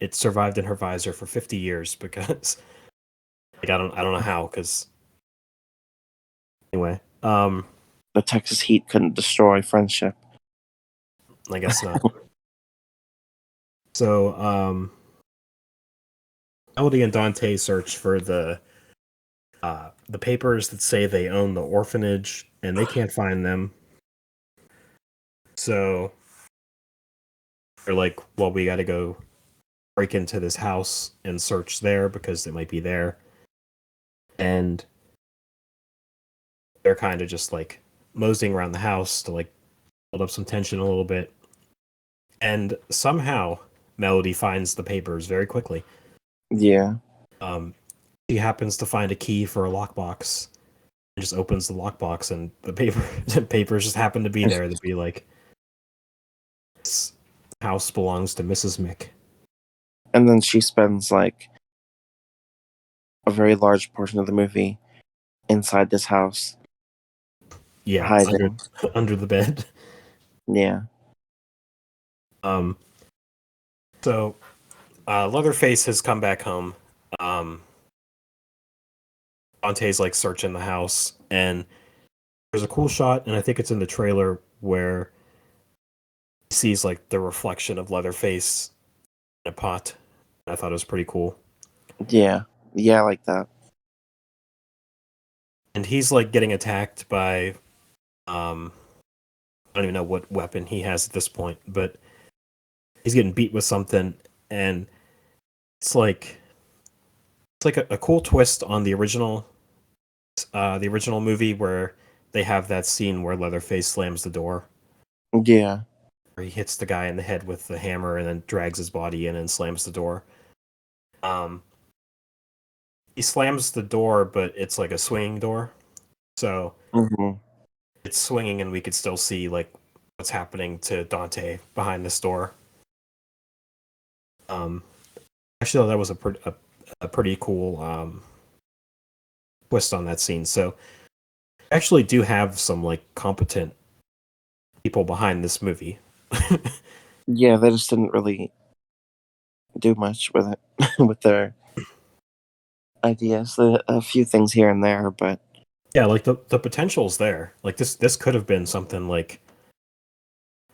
it survived in her visor for 50 years because like I don't know how cuz anyway, The Texas heat couldn't destroy friendship. I guess not. So, Melody and Dante search for the papers that say they own the orphanage and they can't find them. So, they're like, well, we got to go break into this house and search there because it might be there. And they're kind of just like moseying around the house to like build up some tension a little bit. And somehow Melody finds the papers very quickly. Yeah. Um, she happens to find a key for a lockbox and just opens the lockbox, and the papers just happen to be there to be like house belongs to Mrs. Mick. And then she spends like a very large portion of the movie inside this house Yeah, under hiding. under the bed. Yeah. Um, so Leatherface has come back home. Um, Dante's like searching the house, and there's a cool shot, and I think it's in the trailer where he sees like the reflection of Leatherface in a pot. I thought it was pretty cool. Yeah. Yeah, I like that. And he's like getting attacked by I don't even know what weapon he has at this point, but he's getting beat with something, and it's like a cool twist on the original movie where they have that scene where Leatherface slams the door, Yeah. where he hits the guy in the head with the hammer and then drags his body in and slams the door. Um, he slams the door, but it's like a swinging door, so Hmm. it's swinging, and we could still see like what's happening to Dante behind this door. Um, actually, that was a pretty cool twist on that scene. So, I actually do have some like competent people behind this movie. Yeah, they just didn't really do much with it with their ideas. A few things here and there, but Yeah, like the potential's there. Like this could have been something like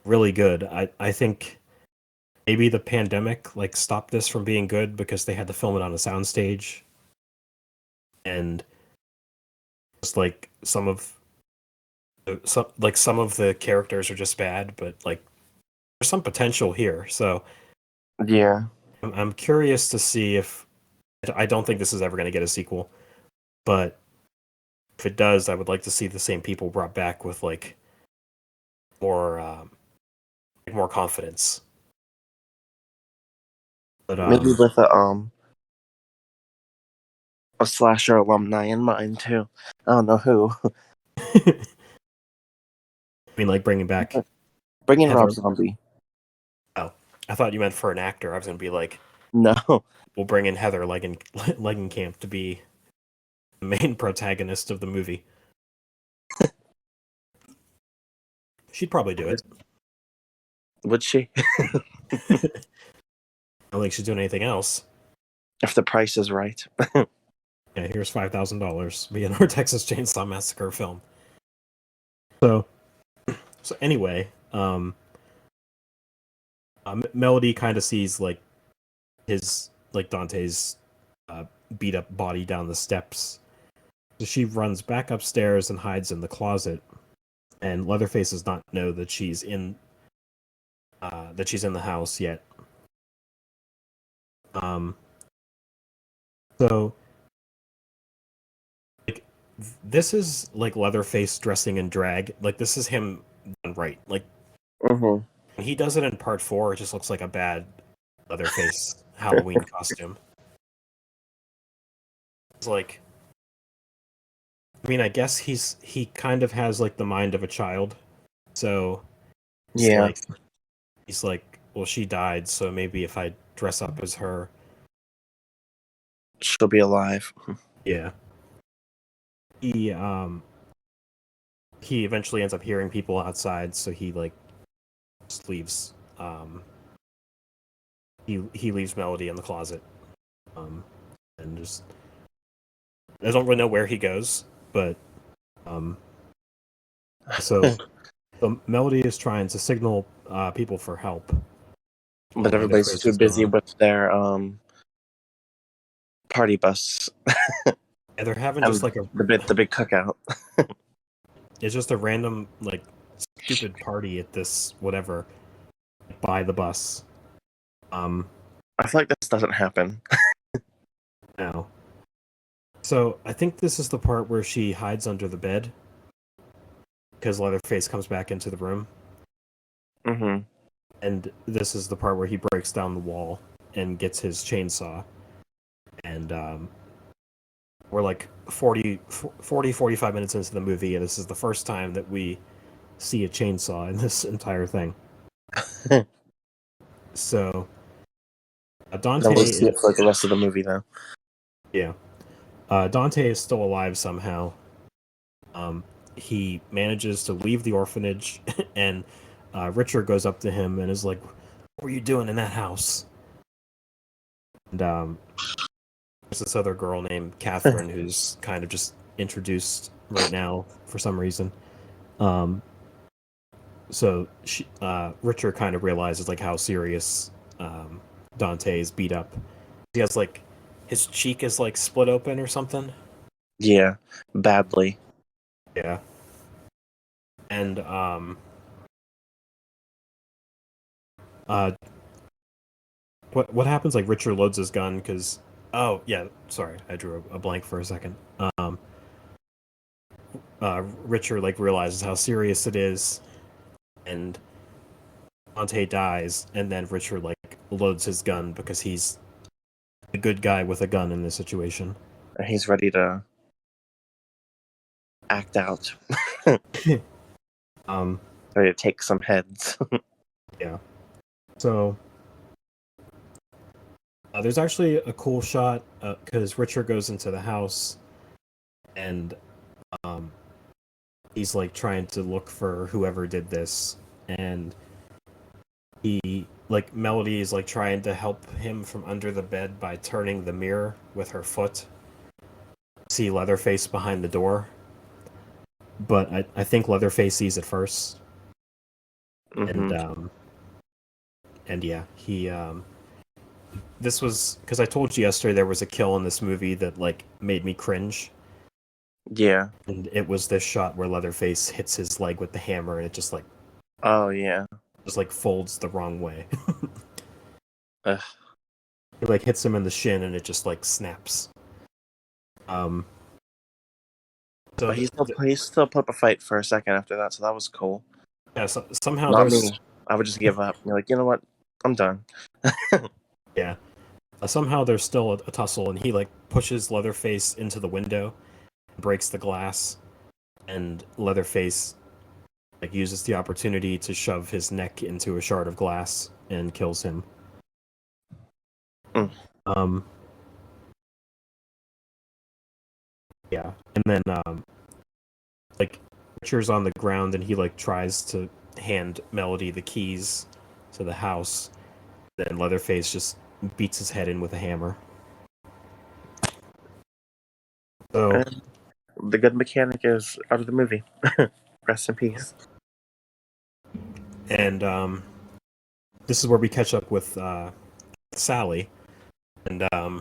really good. I think maybe the pandemic like stopped this from being good because they had to film it on a soundstage, and just like some of the characters are just bad, but like there's some potential here. So yeah. I'm curious to see if I don't think this is ever going to get a sequel, but if it does, I would like to see the same people brought back with more more confidence. But Maybe with a slasher alumni in mind too. I don't know who. I mean, like bringing back Bring in Rob Heather. Zombie. Oh, I thought you meant for an actor. I was going to be like, No. we'll bring in Heather Langenkamp to be the main protagonist of the movie. She'd probably do it. Would she? I don't think she's doing anything else. If the price is right. Yeah, here's $5,000. Be in our Texas Chainsaw Massacre film. So, so anyway, Melody kind of sees like his like Dante's uh, beat up body down the steps. So she runs back upstairs and hides in the closet. And Leatherface does not know that she's in the house yet. Um, so like this is like Leatherface dressing in drag. Like this is him done right. Like Hmm. when he does it in part 4, it just looks like a bad Leatherface Halloween costume. It's like, I mean, I guess he kind of has like the mind of a child. So it's Yeah. like he's like, well, she died, so maybe if I dress up as her, She'll be alive. yeah. He he eventually ends up hearing people outside, so he like just leaves. He leaves Melody in the closet, and just I don't really know where he goes, but um, so Melody is trying to signal people for help while But everybody's Leatherface too is busy gone. with their party bus And they're having just and like a the big cookout. it's just a random like stupid party at this whatever by the bus. Um, I feel like this doesn't happen. now. So I think this is the part where she hides under the bed because Leatherface comes back into the room, Hmm. and this is the part where he breaks down the wall and gets his chainsaw, and we're like 45 minutes into the movie, and this is the first time that we see a chainsaw in this entire thing. So Then we'll Dante see is it for like the rest of the movie, though. yeah. Dante is still alive somehow. Um, he manages to leave the orphanage, and Richard goes up to him and is like, "What were you doing in that house?" And there's this other girl named Catherine who's kind of just introduced right now for some reason. Um, Richard kind of realizes like how serious Dante is beat up. He has like his cheek is like split open or something. Yeah, badly. Yeah, and uh, what happens? Like Richard loads his gun because yeah, sorry, I drew a blank for a second. Richard like realizes how serious it is, and Dante dies, and then Richard like loads his gun because he's a good guy with a gun in this situation. He's ready to act out. um, Ready to take some heads. yeah. So there's actually a cool shot because Richard goes into the house and um, he's like trying to look for whoever did this, and he like Melody is like trying to help him from under the bed by turning the mirror with her foot. See Leatherface behind the door, but I think Leatherface sees it first, and Hmm. yeah, he this was because I told you yesterday there was a kill in this movie that like made me cringe, Yeah. and it was this shot where Leatherface hits his leg with the hammer, and it Oh, yeah. just like folds the wrong way. Ugh. He like hits him in the shin, and it just like snaps. Um, so But he still put up a fight for a second after that, so that was cool. yeah, somehow Not there's me. I would just give up. You're like, you know what? I'm done. yeah, somehow there's still a tussle, and he like pushes Leatherface into the window, breaks the glass, and Leatherface like uses the opportunity to shove his neck into a shard of glass and kills him. Mm. Um, yeah, and then like Richard's on the ground and he like tries to hand Melody the keys to the house. Then Leatherface just beats his head in with a hammer. So And the good mechanic is out of the movie. Rest in peace. and this is where we catch up with Sally, and Oh,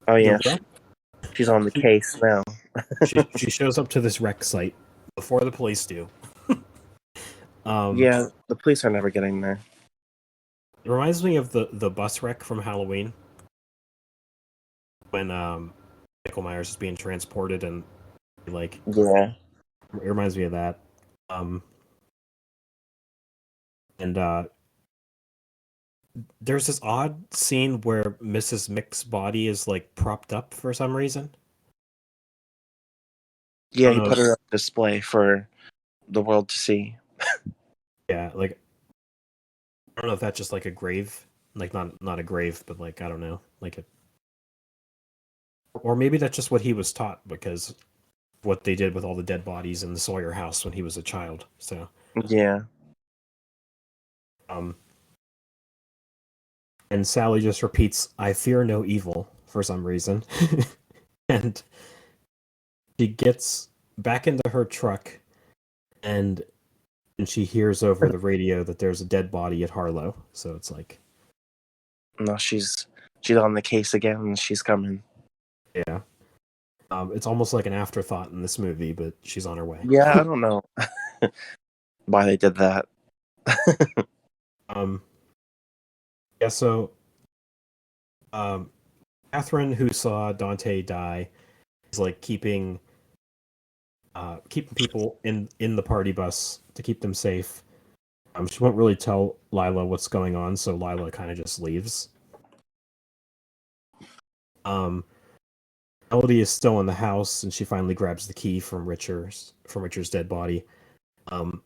the yeah. wreck. She's on the case now. She shows up to this wreck site before the police do. Um, Yeah, the police are never getting there. it reminds me of the bus wreck from Halloween when Michael Myers is being transported and like Yeah. it reminds me of that. Um, and there's this odd scene where Mrs. Mick's body is like propped up for some reason. I Yeah, don't he know. put her on display for the world to see. Yeah, like I don't know if that's just like a grave, like not a grave, but like I don't know, like a, or maybe that's just what he was taught because what they did with all the dead bodies in the Sawyer house when he was a child. So, Yeah. um, and Sally just repeats, "I fear no evil" for some reason, and she gets back into her truck and she hears over the radio that there's a dead body at Harlow. So it's like, No, she's on the case again and she's coming. yeah. It's almost like an afterthought in this movie, but she's on her way. Yeah, I don't know why they did that. um, yeah, so um, Catherine, who saw Dante die, is like keeping people in the party bus to keep them safe. She won't really tell Lila what's going on, so Lila kind of just leaves. Um, Melody is still in the house, and she finally grabs the key from Richard's dead body. Um,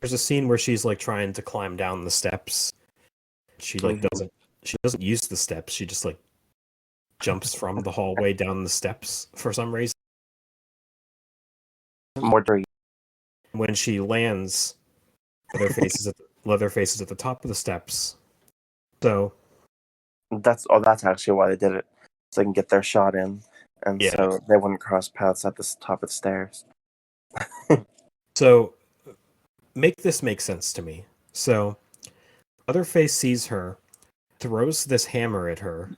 there's a scene where she's like trying to climb down the steps. She like Mhm. doesn't use the steps. She just like jumps from the hallway down the steps for some reason. More dirty. When she lands, Leatherface is at the top of the steps. So That's actually why they did it, so they can get their shot in, and yeah. so they wouldn't cross paths at the top of the stairs. So make this make sense to me. So Leatherface sees her, throws this hammer at her,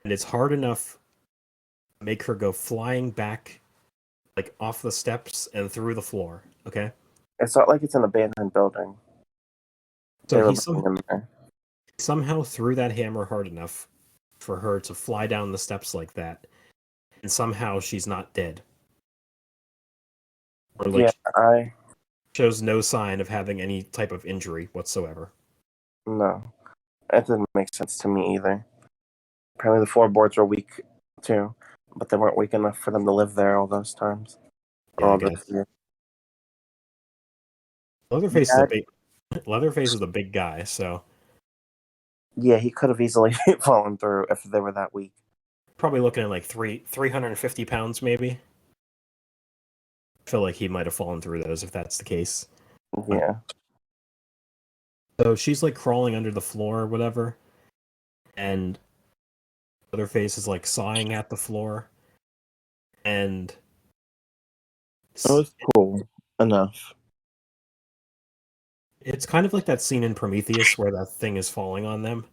and it's hard enough to make her go flying back like off the steps and through the floor. Okay. It's not like it's an abandoned building. So They were living in there. somehow threw that hammer hard enough for her to fly down the steps like that, and somehow she's not dead. Or Yeah, like shows no sign of having any type of injury whatsoever. no, it didn't make sense to me either. Apparently, the floorboards were weak too, but they weren't weak enough for them to live there all those times. Yeah, I All those guess. years. Leatherface is a Yeah, big Leatherface is a big guy, so yeah, he could have easily fallen through if they were that weak. probably looking at like 350 pounds maybe. I feel like he might have fallen through those if that's the case. Yeah, So she's like crawling under the floor or whatever, and Leatherface is like sawing at the floor, and it was cool enough. it's kind of like that scene in Prometheus where that thing is falling on them.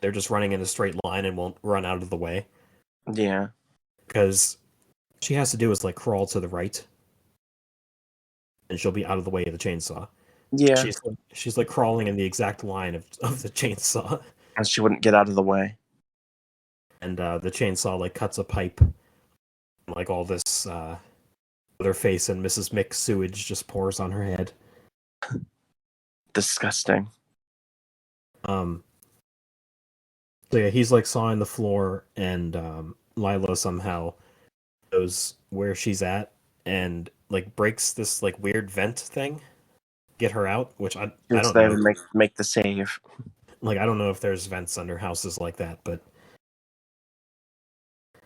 They're just running in a straight line and won't run out of the way Yeah, because she has to do is like crawl to the right, and she'll be out of the way of the chainsaw. yeah, She's like crawling in the exact line of the chainsaw, and she wouldn't get out of the way. and the chainsaw like cuts a pipe, and, like all this other face and Mrs. Mick sewage just pours on her head. Disgusting. Um, so yeah, he's like sawing the floor, and Lila somehow knows where she's at and like breaks this like weird vent thing, get her out. Which I Just don't there know. to make the save. Like I don't know if there's vents under houses like that, but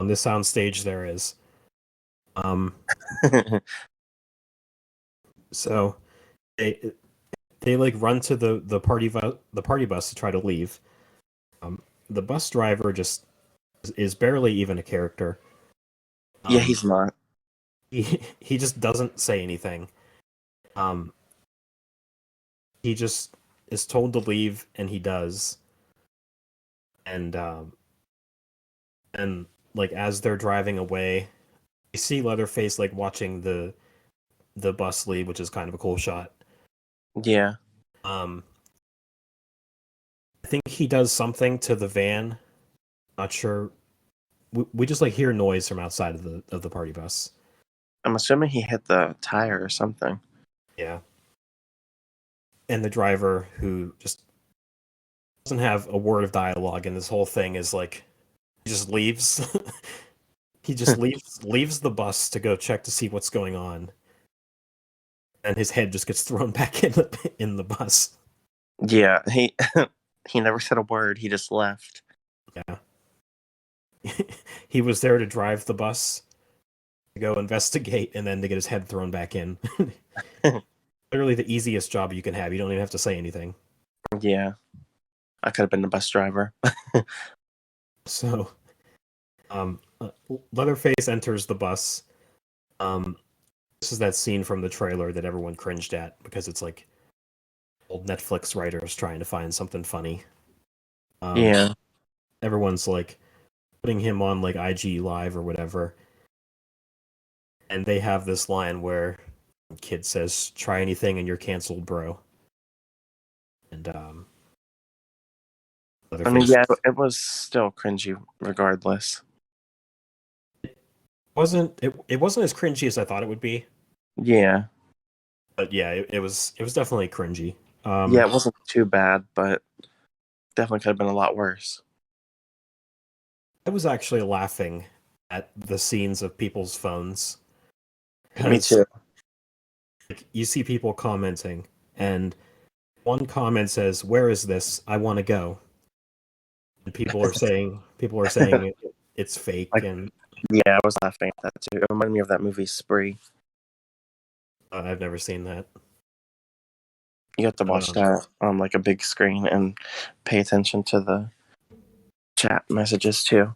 on this soundstage there is. Um, so they like run to the party bus to try to leave. The bus driver just is barely even a character. Yeah, he's not. He just doesn't say anything. Um, he just is told to leave, and he does. And like as they're driving away, you see Leatherface like watching the bus leave, which is kind of a cool shot. Yeah, Um, I think he does something to the van. Not sure. We just like hear noise from outside of the party bus. I'm assuming he hit the tire or something. Yeah. And the driver, who just doesn't have a word of dialogue in this whole thing, is like he just leaves. He just leaves the bus to go check to see what's going on, and his head just gets thrown back in the bus. Yeah, he he never said a word. He just left. Yeah. He was there to drive the bus, to go investigate, and then to get his head thrown back in. Literally the easiest job you can have. You don't even have to say anything. Yeah, I could have been the bus driver. So, um, Leatherface enters the bus. This is that scene from the trailer that everyone cringed at because it's like old Netflix writers trying to find something funny. Yeah, Everyone's like putting him on like IG Live or whatever, and they have this line where the kid says, "Try anything and you're canceled, bro." And I mean, Leatherface yeah, it was still cringy regardless. it wasn't as cringy as I thought it would be, Yeah, but yeah, it was definitely cringy. yeah, it wasn't too bad, but definitely could have been a lot worse. I was actually laughing at the scenes of people's phones Me because too. like, you see people commenting, and one comment says, "Where is this? I want to go." And people are saying it's fake, Like, and yeah, I was laughing at that too. It reminded me of that movie Spree. I've never seen that. You have to But watch that on like a big screen and pay attention to the chat messages too.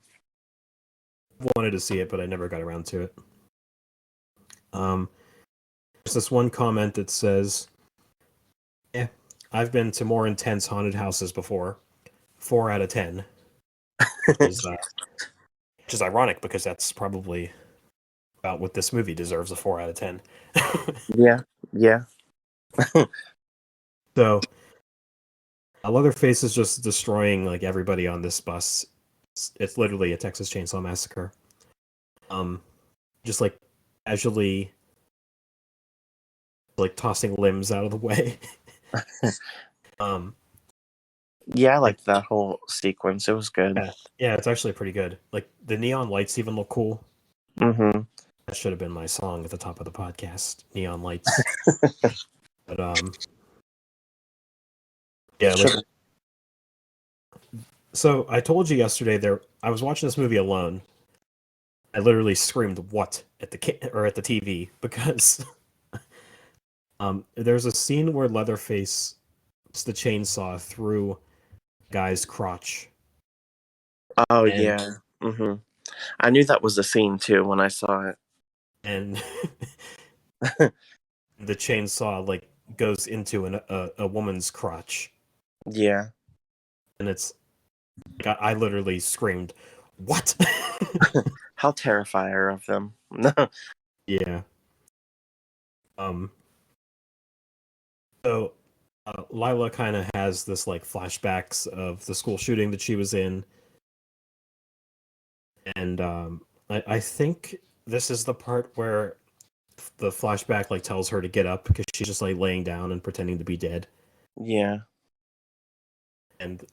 I wanted to see it, but I never got around to it. Um, there's this one comment that says, "Yeah, I've been to more intense haunted houses before. 4 out of 10." Is which is ironic because that's probably about what this movie deserves, a 4 out of 10. Yeah, yeah, So Leatherface is just destroying like everybody on this bus. It's literally a Texas Chainsaw Massacre. Um, just like casually like tossing limbs out of the way. um, yeah. I like liked that whole sequence. It was good. yeah, it's actually pretty good. Like the neon lights even look cool. Mm-hmm. That should have been my song at the top of the podcast. Neon lights. But yeah, like Should so I told you yesterday there I was watching this movie alone. I literally screamed "what" at at the TV because there's a scene where Leatherface puts the chainsaw through a guy's crotch, Oh and yeah. Mm-hmm. I knew that was the scene too when I saw it. and the chainsaw like goes into a woman's crotch, Yeah. and it's like I literally screamed "what." How terrifier of them. Yeah. Um. So Lila kind of has this like flashbacks of the school shooting that she was in, and I think this is the part where the flashback like tells her to get up because she's just like laying down and pretending to be dead, Yeah. and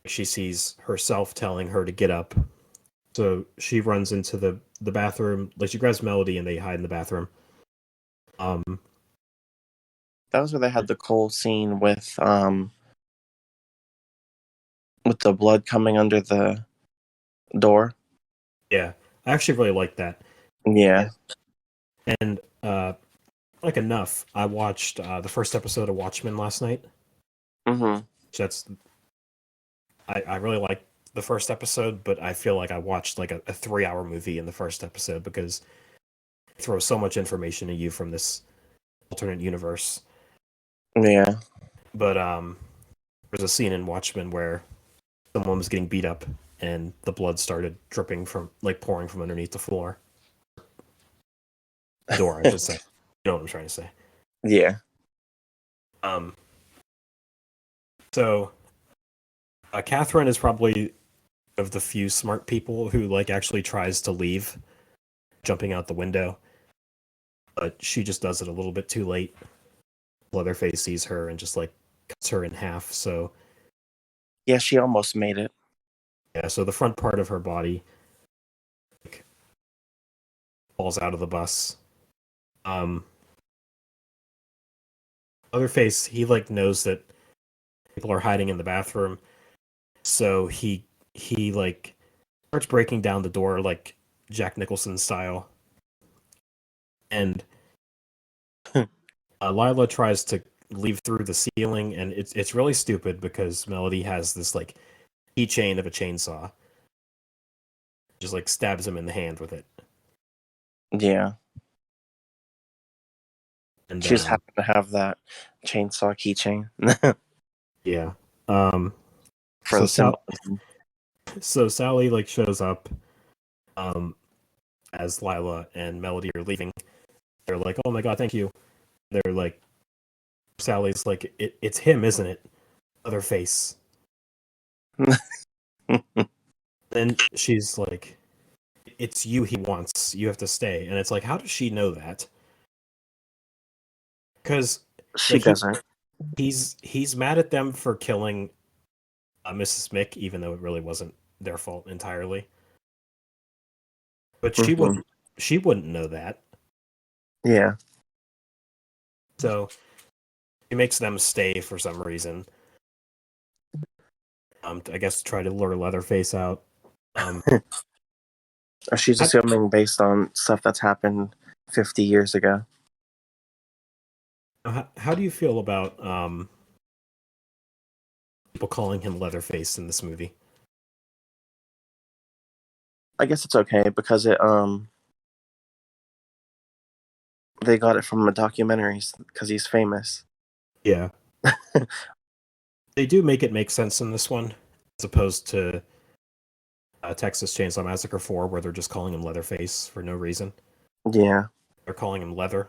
she sees herself telling her to get up. So she runs into the bathroom, like she grabs Melody and they hide in the bathroom. Um, That was where they had the cool scene with the blood coming under the door. yeah, I actually really like that. Yeah. And like enough, I watched the first episode of Watchmen last night. Mm-hmm. That's I really like the first episode, but I feel like I watched like a 3 hour movie in the first episode because it throws so much information at you from this alternate universe. Yeah. But there's a scene in Watchmen where someone was getting beat up and the blood started dripping from like pouring from underneath the floor. Door, I should say. You know what I'm trying to say. Yeah. Um so Catherine is probably of the few smart people who like actually tries to leave, jumping out the window, but she just does it a little bit too late. Leatherface sees her and just like cuts her in half. So Yeah, she almost made it. yeah, so the front part of her body like, falls out of the bus. Um, Leatherface, he like knows that people are hiding in the bathroom, so he like starts breaking down the door like Jack Nicholson style, and Lila tries to leave through the ceiling, and it's really stupid because Melody has this like keychain of a chainsaw, just like stabs him in the hand with it, Yeah. and She just happened to have that chainsaw keychain yeah, um, for so the symbolism. So Sally like shows up um as Lila and Melody are leaving. They're like, "Oh my god, thank you." They're like, Sally's like, "It's him, isn't it? Other face." Then she's like, "It's you he wants. You have to stay." And it's like, how does she know that? Because She like doesn't. he's mad at them for killing Mrs. Mick, even though it really wasn't their fault entirely. But Hmm. she wouldn't know that. Yeah. So he makes them stay for some reason. I guess to try to lure Leatherface out. Um, She's how, assuming based on stuff that's happened 50 years ago. how do you feel about people calling him Leatherface in this movie? I guess it's okay because it they got it from the documentaries because he's famous. Yeah, they do make it make sense in this one, as opposed to Texas Chainsaw Massacre 4, where they're just calling him Leatherface for no reason. Yeah. They're calling him Leather.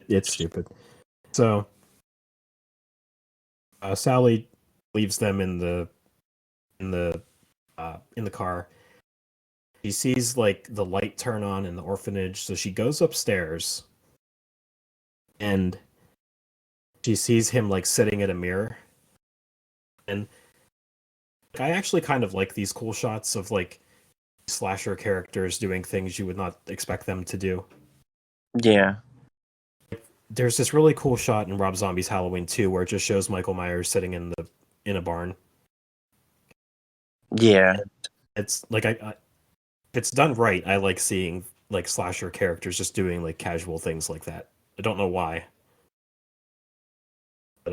It's stupid. So Sally leaves them in the in the car. She sees like the light turn on in the orphanage, so she goes upstairs and she sees him like sitting at a mirror. And I actually kind of like these cool shots of like slasher characters doing things you would not expect them to do. Yeah. There's this really cool shot in Rob Zombie's Halloween 2 where it just shows Michael Myers sitting in a barn. Yeah. It's like if it's done right, I like seeing like slasher characters just doing like casual things like that. I don't know why, but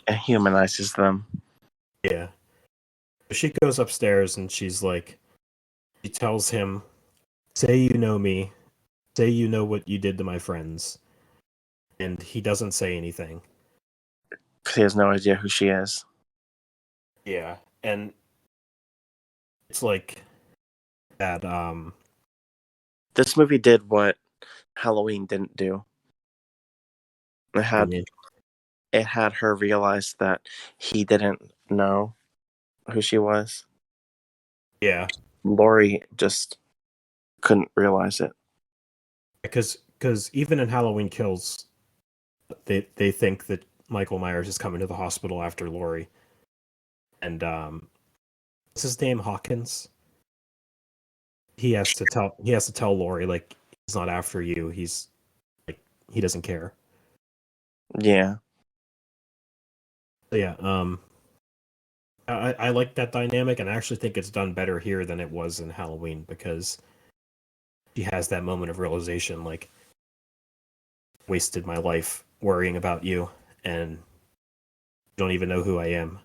It humanizes them. yeah. She goes upstairs and she tells him, "Say you know me. Say you know what you did to my friends." And he doesn't say anything. Because he has no idea who she is. Yeah, and it's like that. This movie did what Halloween didn't do. It I had mean, it had her realize that he didn't know who she was. yeah, Lori just couldn't realize it. because even in Halloween Kills, they think that Michael Myers is coming to the hospital after Laurie, and what's his name, Hawkins. He has to tell Laurie like he's not after you. He's like he doesn't care. Yeah. So yeah, I like that dynamic, and I actually think it's done better here than it was in Halloween because she has that moment of realization, like wasted my life worrying about you, and you don't even know who I am.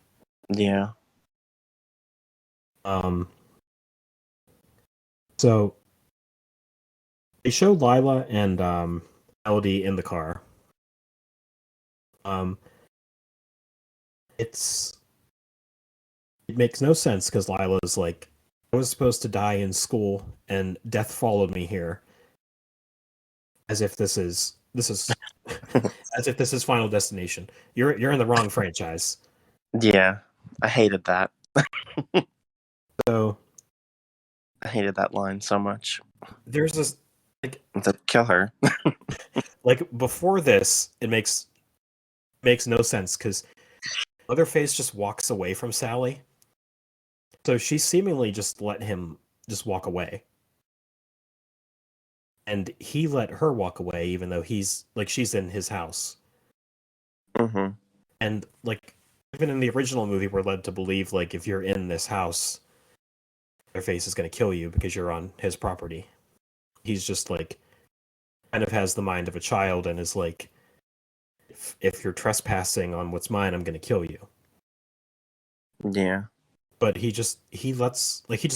Yeah. Um, so they show Lila and Elodie in the car. Um, it's it makes no sense because Lila's like, I was supposed to die in school, and death followed me here, as if this is as if this is Final Destination. You're in the wrong franchise. Yeah. I hated that. So I hated that line so much. there's this like It's like, kill her. like before this, it makes no sense because Leatherface just walks away from Sally. So she seemingly just let him just walk away. And he let her walk away even though he's like she's in his house. Mm-hmm. And like even in the original movie we're led to believe like if you're in this house, Leatherface is gonna kill you because you're on his property. He's just like kind of has the mind of a child and is like if you're trespassing on what's mine, I'm gonna kill you. Yeah. But he just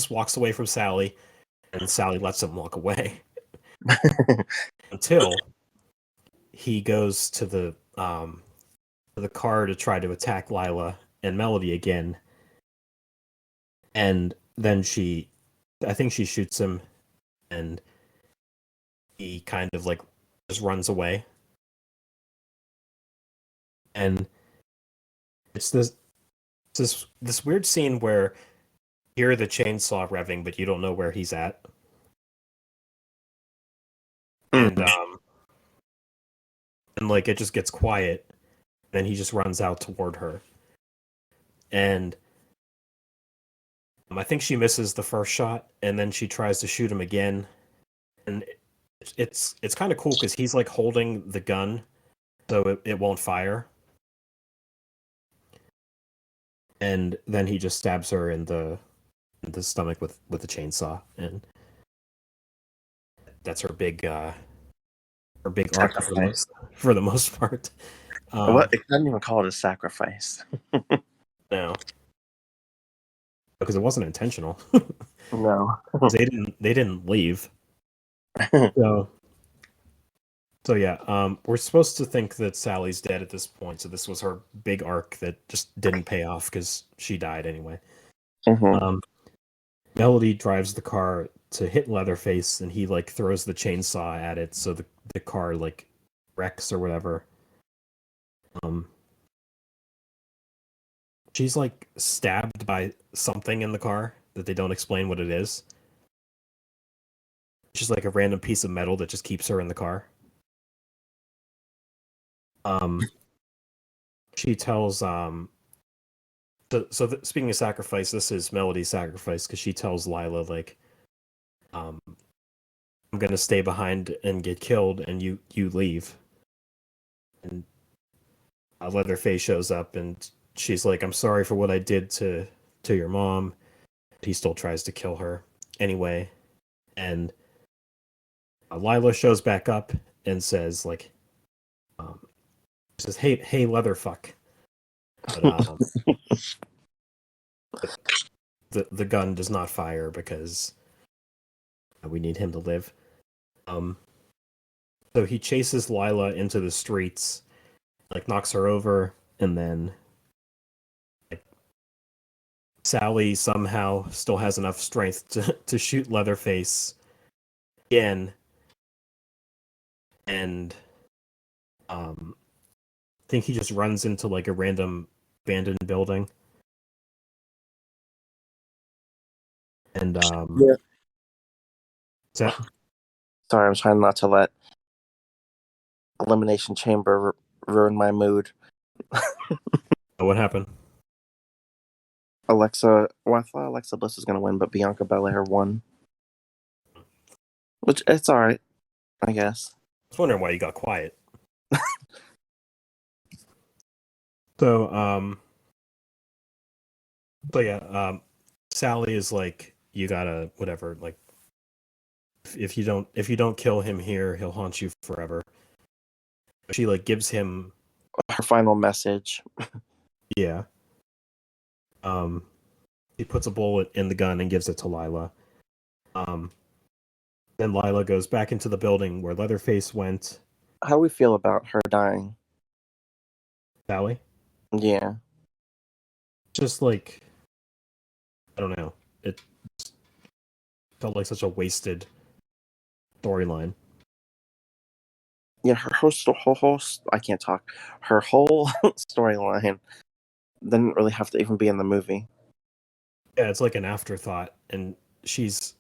walks away from Sally and Sally lets him walk away until he goes to the car to try to attack Lila and Melody again, and then I think she shoots him, and he kind of like just runs away, and it's this weird scene where you hear the chainsaw revving, but you don't know where he's at, and Mm. and like it just gets quiet, and then he just runs out toward her, and I think she misses the first shot, and then she tries to shoot him again, and It's kind of cool because he's like holding the gun so it won't fire, and then he just stabs her in the stomach with the chainsaw, and that's her big arc Sacrifice. for the most part. What? Um, It doesn't even call it a sacrifice. no, because it wasn't intentional. No. They didn't leave. So so yeah, we're supposed to think that Sally's dead at this point. So this was her big arc that just didn't pay off because she died anyway. Hmm. Um, Melody drives the car to hit Leatherface, and he like throws the chainsaw at it, so the car like wrecks or whatever. Um, she's like stabbed by something in the car that they don't explain what it is. It's just like a random piece of metal that just keeps her in the car. Um, she tells speaking of sacrifice, this is Melody's sacrifice because she tells Lila like, I'm gonna stay behind and get killed, and you leave. And Leatherface shows up, and she's like, I'm sorry for what I did to your mom. He still tries to kill her anyway, and Lila shows back up and says like, um, says, hey Leatherfuck, but the gun does not fire because we need him to live. Um, so he chases Lila into the streets, like knocks her over, and then like, Sally somehow still has enough strength to shoot Leatherface again, and I think he just runs into like a random abandoned building, and Yeah. is that Sorry, I'm trying not to let Elimination Chamber ruin my mood. what happened? Well, I thought Alexa Bliss was going to win, but Bianca Belair won. Which, it's alright, I guess. I was wondering why you got quiet. So so yeah, Sally is like, you gotta whatever, like if you don't kill him here, he'll haunt you forever. She like gives him Her final message. yeah. Um, he puts a bullet in the gun and gives it to Lila. Um, then Lila goes back into the building where Leatherface went. How we feel about her dying? Sally, Yeah. just like I don't know, it felt like such a wasted storyline. Yeah, her whole I can't talk. Her whole storyline didn't really have to even be in the movie. Yeah, it's like an afterthought, and she's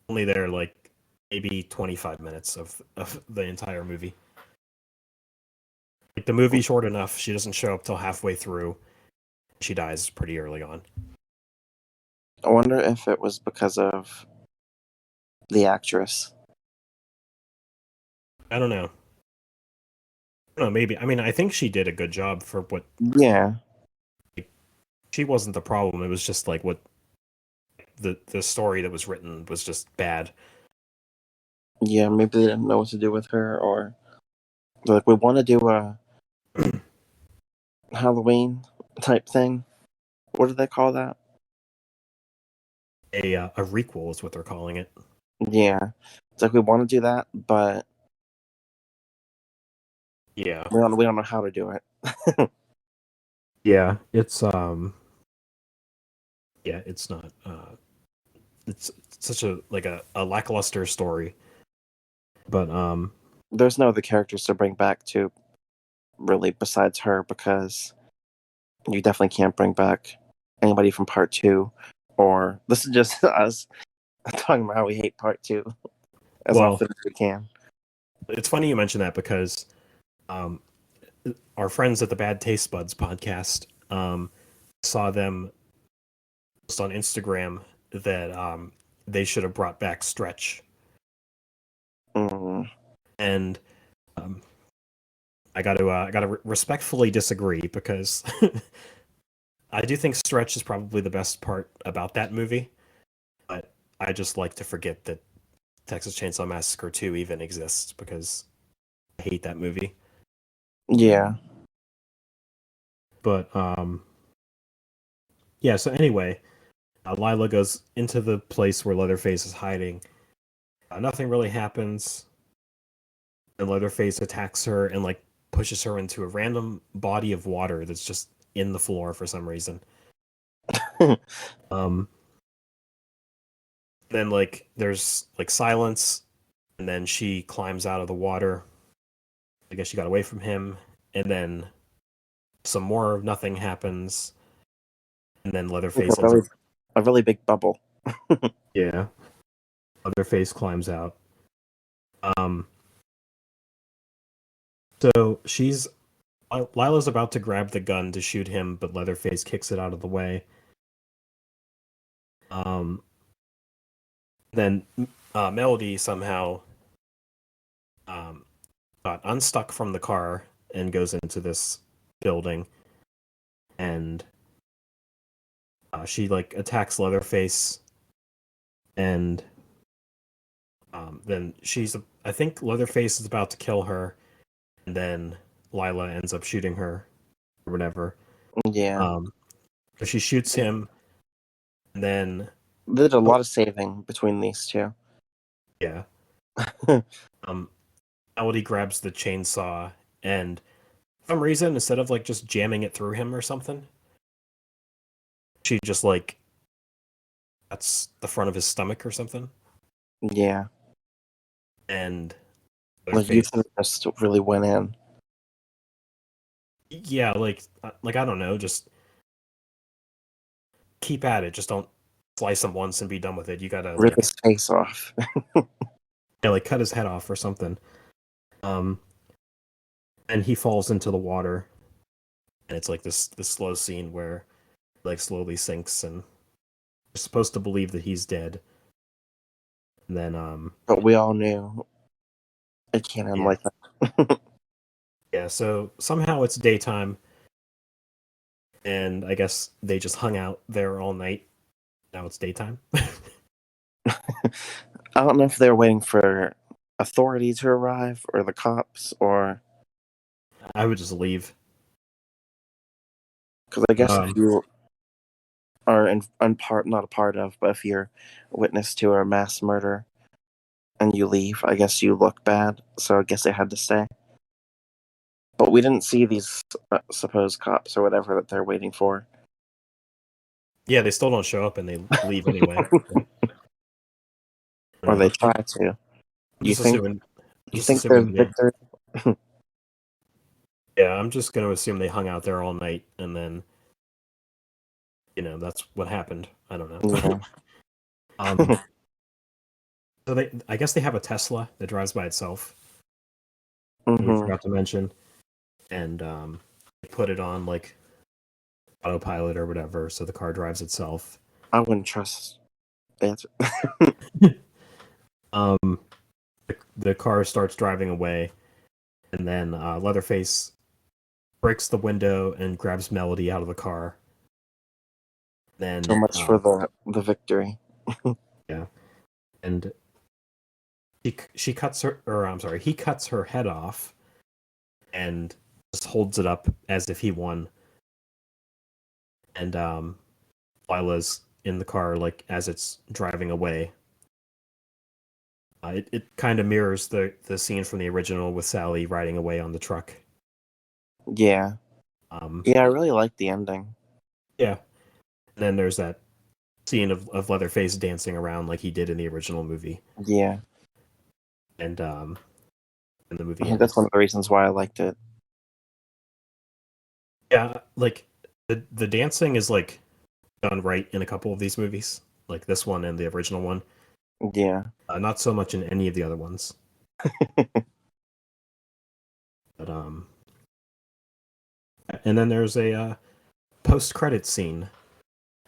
only there like maybe 25 minutes of the entire movie. Like the movie's short enough, she doesn't show up till halfway through. She dies pretty early on. I wonder if it was because of the actress. I don't know. I don't know, maybe. I mean, I think she did a good job for what Yeah. she wasn't the problem. It was just like what the story that was written was just bad. Yeah, maybe they didn't know what to do with her, or they're like, we want to do a Halloween type thing. What do they call that? A requel is what they're calling it. Yeah. It's like we want to do that, but Yeah. we don't know how to do it. Yeah, it's not it's such a like a lackluster story. But There's no other characters to bring back to really besides her, because you definitely can't bring back anybody from part two, or this is just us talking about how we hate part two as well, often as we can. it's funny you mention that because um our friends at the Bad Taste Buds podcast saw them post on Instagram that they should have brought back Stretch. Mm. And um, I gotta respectfully disagree because I do think Stretch is probably the best part about that movie, but I just like to forget that Texas Chainsaw Massacre 2 even exists because I hate that movie. Yeah. But yeah, so anyway, Lila goes into the place where Leatherface is hiding. Nothing really happens, and Leatherface attacks her and like pushes her into a random body of water that's just in the floor for some reason. Um, then like there's like silence, and then she climbs out of the water. I guess she got away from him, and then some more nothing happens, and then Like Leatherface ends up. a really big bubble. Yeah, Leatherface climbs out. Um, so Lila's about to grab the gun to shoot him, but Leatherface kicks it out of the way. Um, then Melody somehow um, got unstuck from the car and goes into this building, and she like attacks Leatherface, and then I think Leatherface is about to kill her, and then Lila ends up shooting her or whatever. Yeah. But she shoots him, and then They did a oh lot of saving between these two. yeah, um, Melody grabs the chainsaw, and for some reason, instead of like just jamming it through him or something, she just like that's the front of his stomach or something, Yeah. and Like you Leatherface. just really went in. Yeah, like I don't know, just keep at it. Just don't slice him once and be done with it. You gotta Rip like his face off. yeah, like cut his head off or something. Um, and he falls into the water, and it's like this slow scene where like slowly sinks, and you're supposed to believe that he's dead. And then But we all knew it can't end yeah like that. yeah. So somehow it's daytime, and I guess they just hung out there all night. Now it's daytime. I don't know if they're waiting for authority to arrive or the cops or I would just leave. because I guess if Um, you are not a part of, but if you're a witness to a mass murder and you leave, I guess you look bad. So I guess they had to stay. But we didn't see these supposed cops or whatever that they're waiting for. yeah, they still don't show up, and they leave anyway. So, I Or don't they know. try to. I'm You just think assuming. I'm you just think there's assuming they. victory? Yeah, I'm just gonna assume they hung out there all night, and then that's what happened. I don't know. Yeah. um, so I guess they have a Tesla that drives by itself. We Hmm. forgot to mention, and they put it on like autopilot or whatever, so the car drives itself. I wouldn't trust it. um, the car starts driving away, and then Leatherface breaks the window and grabs Melody out of the car. So Then much for the victory. yeah, and she cuts her, or I'm sorry, he cuts her head off and just holds it up as if he won. And Lila's in the car like as it's driving away. It kind of mirrors the scene from the original with Sally riding away on the truck. Yeah. Um, Yeah, I really like the ending. yeah, and then there's that scene of Leatherface dancing around like he did in the original movie, Yeah. and and the I movie think that's one ends. of the reasons why I liked it. Yeah, like the dancing is like done right in a couple of these movies, like this one and the original one. Yeah. Not so much in any of the other ones. But and then there's a post credit scene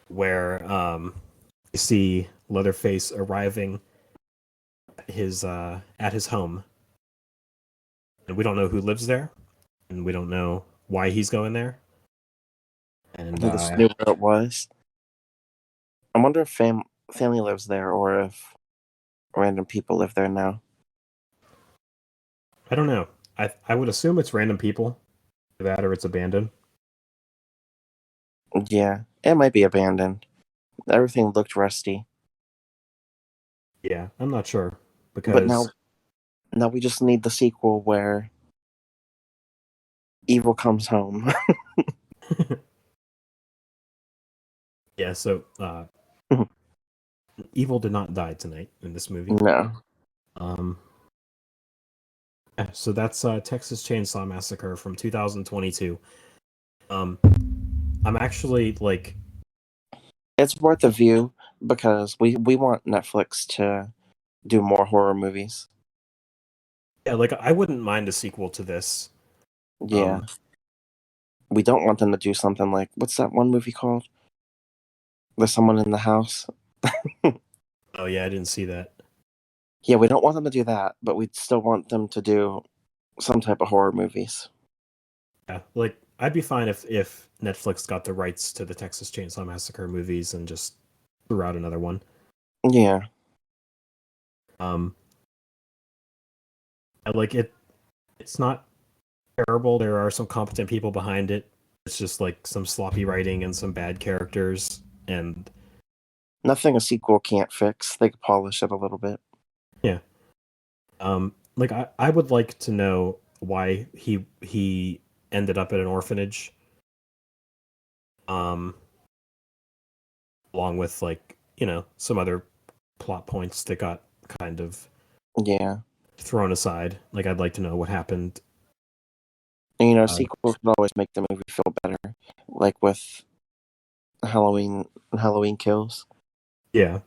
where you see Leatherface arriving at his home, and we don't know who lives there, and we don't know why he's going there. And He just knew where it was. I wonder if family lives there or if random people live there now. I don't know. I would assume it's random people, that or it's abandoned. Yeah, it might be abandoned. Everything looked rusty. Yeah, I'm not sure But because now we just need the sequel where evil comes home. yeah. So evil did not die tonight in this movie. No. Um, yeah, so that's Texas Chainsaw Massacre from 2022. Um, I'm actually like, It's worth a view because we want Netflix to do more horror movies. yeah, like I wouldn't mind a sequel to this. Yeah. We don't want them to do something like, what's that one movie called? There's someone in the house. Oh yeah, I didn't see that. Yeah, we don't want them to do that, but we still want them to do some type of horror movies. Yeah, like I'd be fine if Netflix got the rights to the Texas Chainsaw Massacre movies and just threw out another one. Yeah. Um, I like it. It's not terrible. There are some competent people behind it. It's just like some sloppy writing and some bad characters. And Nothing a sequel can't fix. They could polish it a little bit. yeah, like I would like to know why he ended up at an orphanage. Um, along with like some other plot points that got kind of Yeah. thrown aside. Like I'd like to know what happened. And, Uh, sequels could always make the movie feel better. Like with Halloween Kills. yeah, It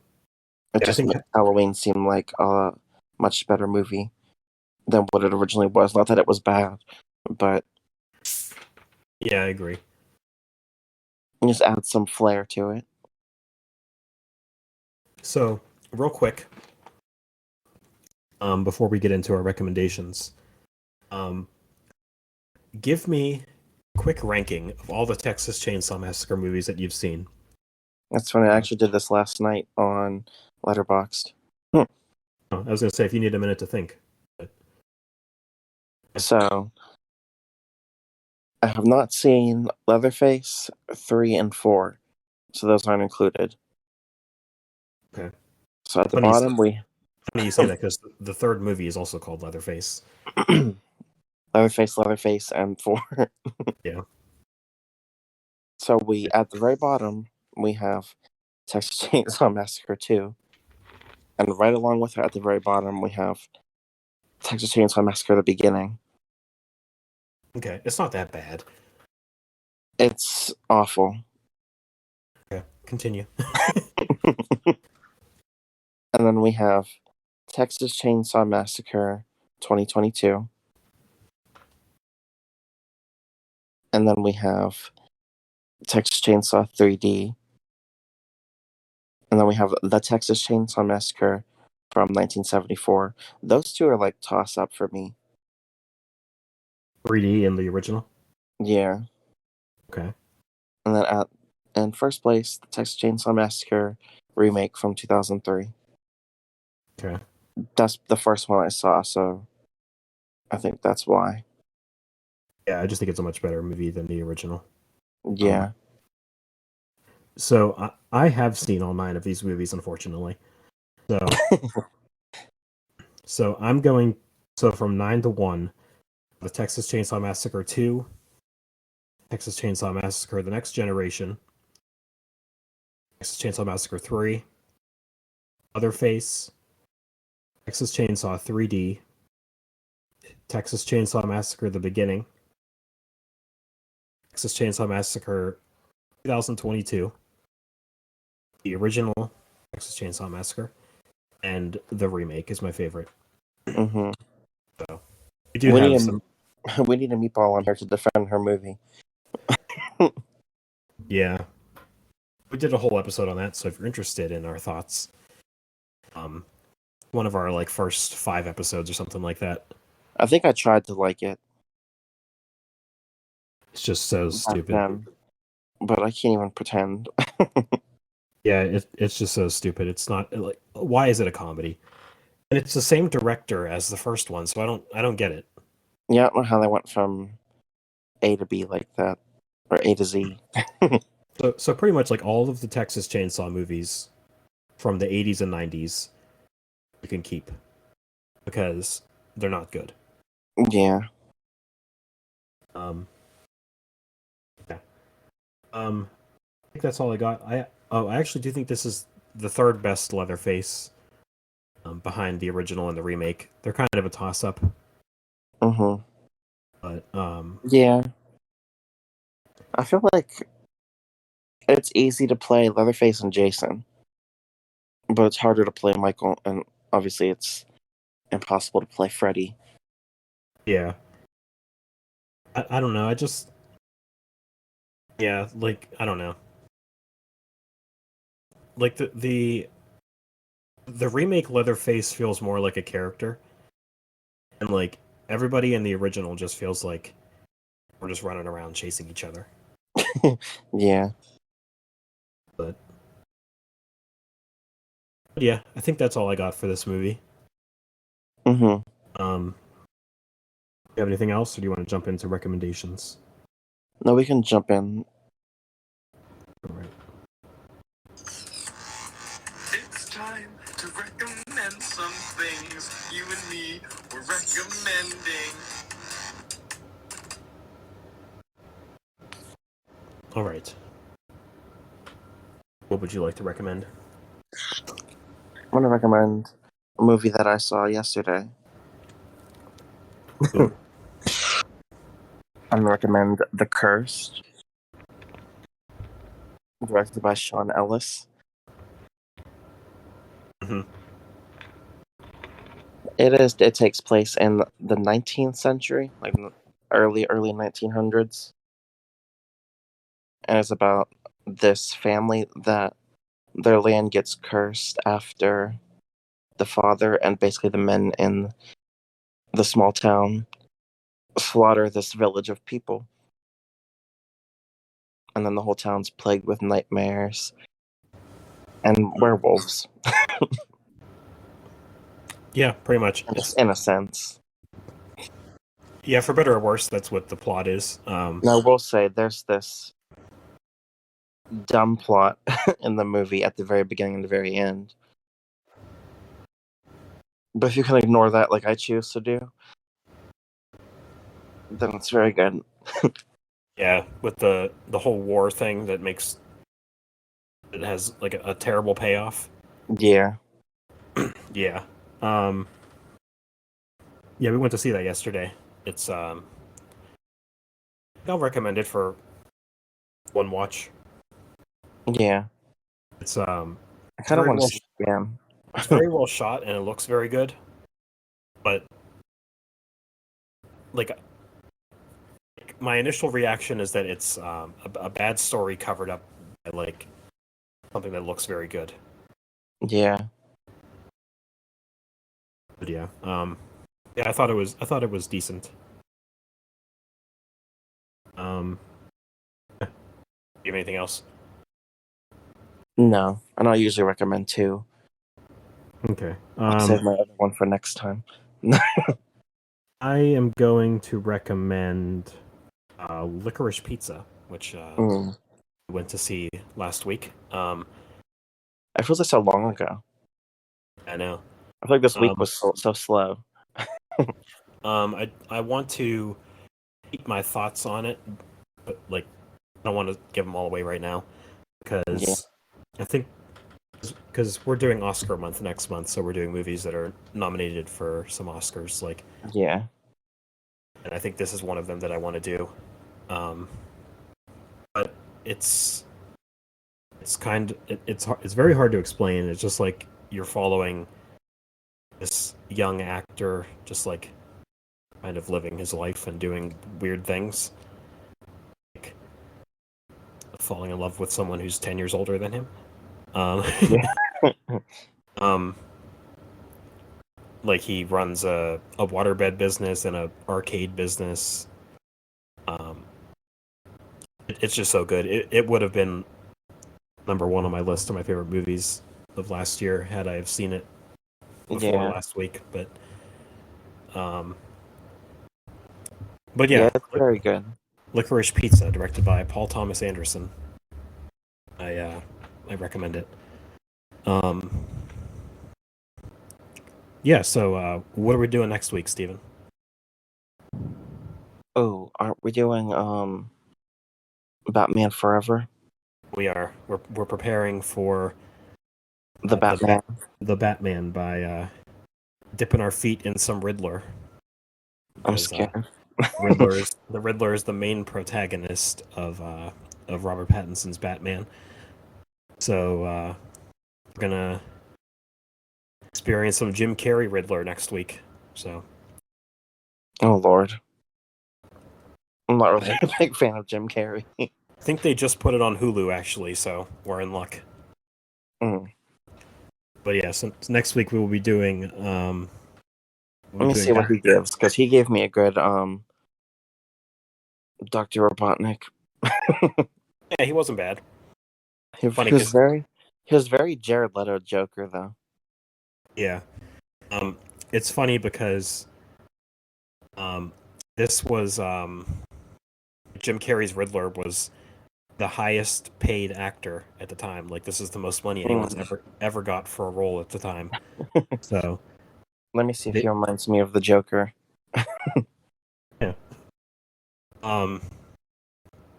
yeah, I just think makes Halloween seem like a much better movie than what it originally was. Not that it was bad, but yeah, I agree. it just adds some flair to it. So real quick, before we get into our recommendations, um, give me a quick ranking of all the Texas Chainsaw Massacre movies that you've seen. That's funny. I Uh, actually did this last night on Letterboxd. I was gonna say if you need a minute to think. But, So I have not seen Leatherface 3 and 4, so those aren't included. okay. So at the Funny, bottom we funny you say that because the third movie is also called Leatherface. Leatherface, and 4. Yeah. So we at the very bottom we have Texas Chainsaw Massacre 2, and right along with it at the very bottom we have Texas Chainsaw Massacre: The Beginning. Okay, it's not that bad. It's awful. Okay, continue. And then we have Texas Chainsaw Massacre 2022. And then we have Texas Chainsaw 3D. And then we have the Texas Chainsaw Massacre from 1974. Those two are like toss up for me. 3D in the original. Yeah. Okay. And then in first place, the Texas Chainsaw Massacre remake from 2003. Okay. That's the first one I saw, so I think that's why. Yeah, I just think it's a much better movie than the original. Yeah. So I have seen all 9 of these movies, unfortunately. So so I'm going so from 9 to 1, the Texas Chainsaw Massacre 2, Texas Chainsaw Massacre: The Next Generation, Texas Chainsaw Massacre 3, Otherface, Texas Chainsaw 3D, Texas Chainsaw Massacre: The Beginning, Texas Chainsaw Massacre 2022, the original Texas Chainsaw Massacre, and the remake is my favorite. hmm So we do We have need some. we need a meatball on here to defend her movie. Yeah, we did a whole episode on that. So if you're interested in our thoughts, um, one of our like first 5 episodes or something like that. I think I tried to like it It's just so back stupid. then, but I can't even pretend. Yeah, it's just so stupid. It's not like why is it a comedy? And it's the same director as the first one, so I don't get it. Yeah, I don't know how they went from A to B like that, or A to Z. So pretty much like all of the Texas Chainsaw movies from the 80s and 90s you can keep because they're not good. Yeah. Um yeah. I think that's all I got. I actually do think this is the third best Leatherface, behind the original and the remake. They're kind of a toss up, Mhm. but Yeah. I feel like it's easy to play Leatherface and Jason, but it's harder to play Michael, and obviously it's impossible to play Freddy. yeah. I don't know. I just yeah, like I don't know. Like the remake Leatherface feels more like a character, and like everybody in the original just feels like we're just running around chasing each other. Yeah. But yeah, I think that's all I got for this movie. Mhm. Um, you have anything else, or do you want to jump into recommendations? No, we can jump in. All right. It's time to recommend some things you and me were recommending. All right. What would you like to recommend? I'm gonna recommend a movie that I saw yesterday. Ooh. I'm gonna recommend The Cursed, directed by Sean Ellis. Hmm. It takes place in the 19th century, like early 1900s, and it's about this family that their land gets cursed after the father and basically the men in the small town slaughter this village of people, and then the whole town's plagued with nightmares and werewolves. Yeah, pretty much. in It's a, in a sense. yeah, for better or worse, that's what the plot is. Now, I will say there's this dumb plot in the movie at the very beginning and the very end. But if you can ignore that, like I choose to do, then it's very good. Yeah, with the whole war thing that makes it has like a terrible payoff. Yeah. Yeah. Um, yeah, we went to see that yesterday. It's I'll recommend it for one watch. Yeah. It's I it's kind of very want to well see it again. it's very well shot and it looks very good. But like my initial reaction is that it's a bad story covered up by like something that looks very good. Yeah. But yeah, yeah, I thought it was decent. You have anything else? No. And I usually recommend two. Okay. I'll save my other one for next time. I am going to recommend Licorice Pizza, which Mm. we went to see last week. I feel like so long ago. I know. I feel like this week Um, was so slow. I want to keep my thoughts on it, but like I don't want to give them all away right now Yeah. because I think because we're doing Oscar month next month, so we're doing movies that are nominated for some Oscars. Like, Yeah. and I think this is one of them that I want to do. Um, but it's it's very hard to explain. It's just like you're following this young actor, just like kind of living his life and doing weird things, like falling in love with someone who's 10 years older than him. Um, Yeah. um, Like he runs a waterbed business and a arcade business. It's just so good. It would have been number one on my list of my favorite movies of last year had I have seen it before Yeah. last week. But yeah, Yeah, it's very good. Licorice Pizza, directed by Paul Thomas Anderson. I recommend it. Yeah. So what are we doing next week, Steven? Oh, aren't we doing Batman Forever? We are. We're preparing for The Batman. the Batman by dipping our feet in some Riddler. I'm Because, scared. the Riddler is the main protagonist of Robert Pattinson's Batman. So we're gonna experience some Jim Carrey Riddler next week. So Oh Lord. I'm not really a big fan of Jim Carrey. I think they just put it on Hulu actually, so we're in luck. Mm. But yeah, so next week we will be doing. Let me see what he gives, because he gave me a good Dr. Robotnik. Yeah, he wasn't bad. He Funny was 'cause- very Jared Leto Joker though. Yeah. It's funny because this was Jim Carrey's Riddler was the highest paid actor at the time. Like this is the most money anyone's ever got for a role at the time. So let me see if he reminds me of the Joker. Yeah.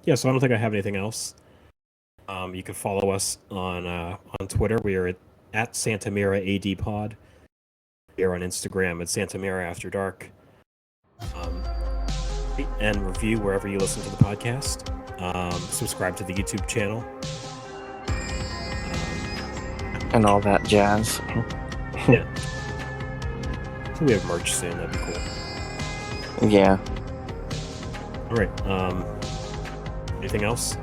Yeah, so I don't think I have anything else. You can follow us on Twitter. We are at Santa Mira AD Pod. We are on Instagram at Santa Mira After Dark. And review wherever you listen to the podcast. Subscribe to the YouTube channel. And all that jazz. Yeah. So we have merch soon. That'd be cool. Yeah. All right. Anything else?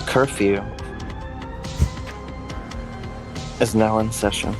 Curfew is now in session.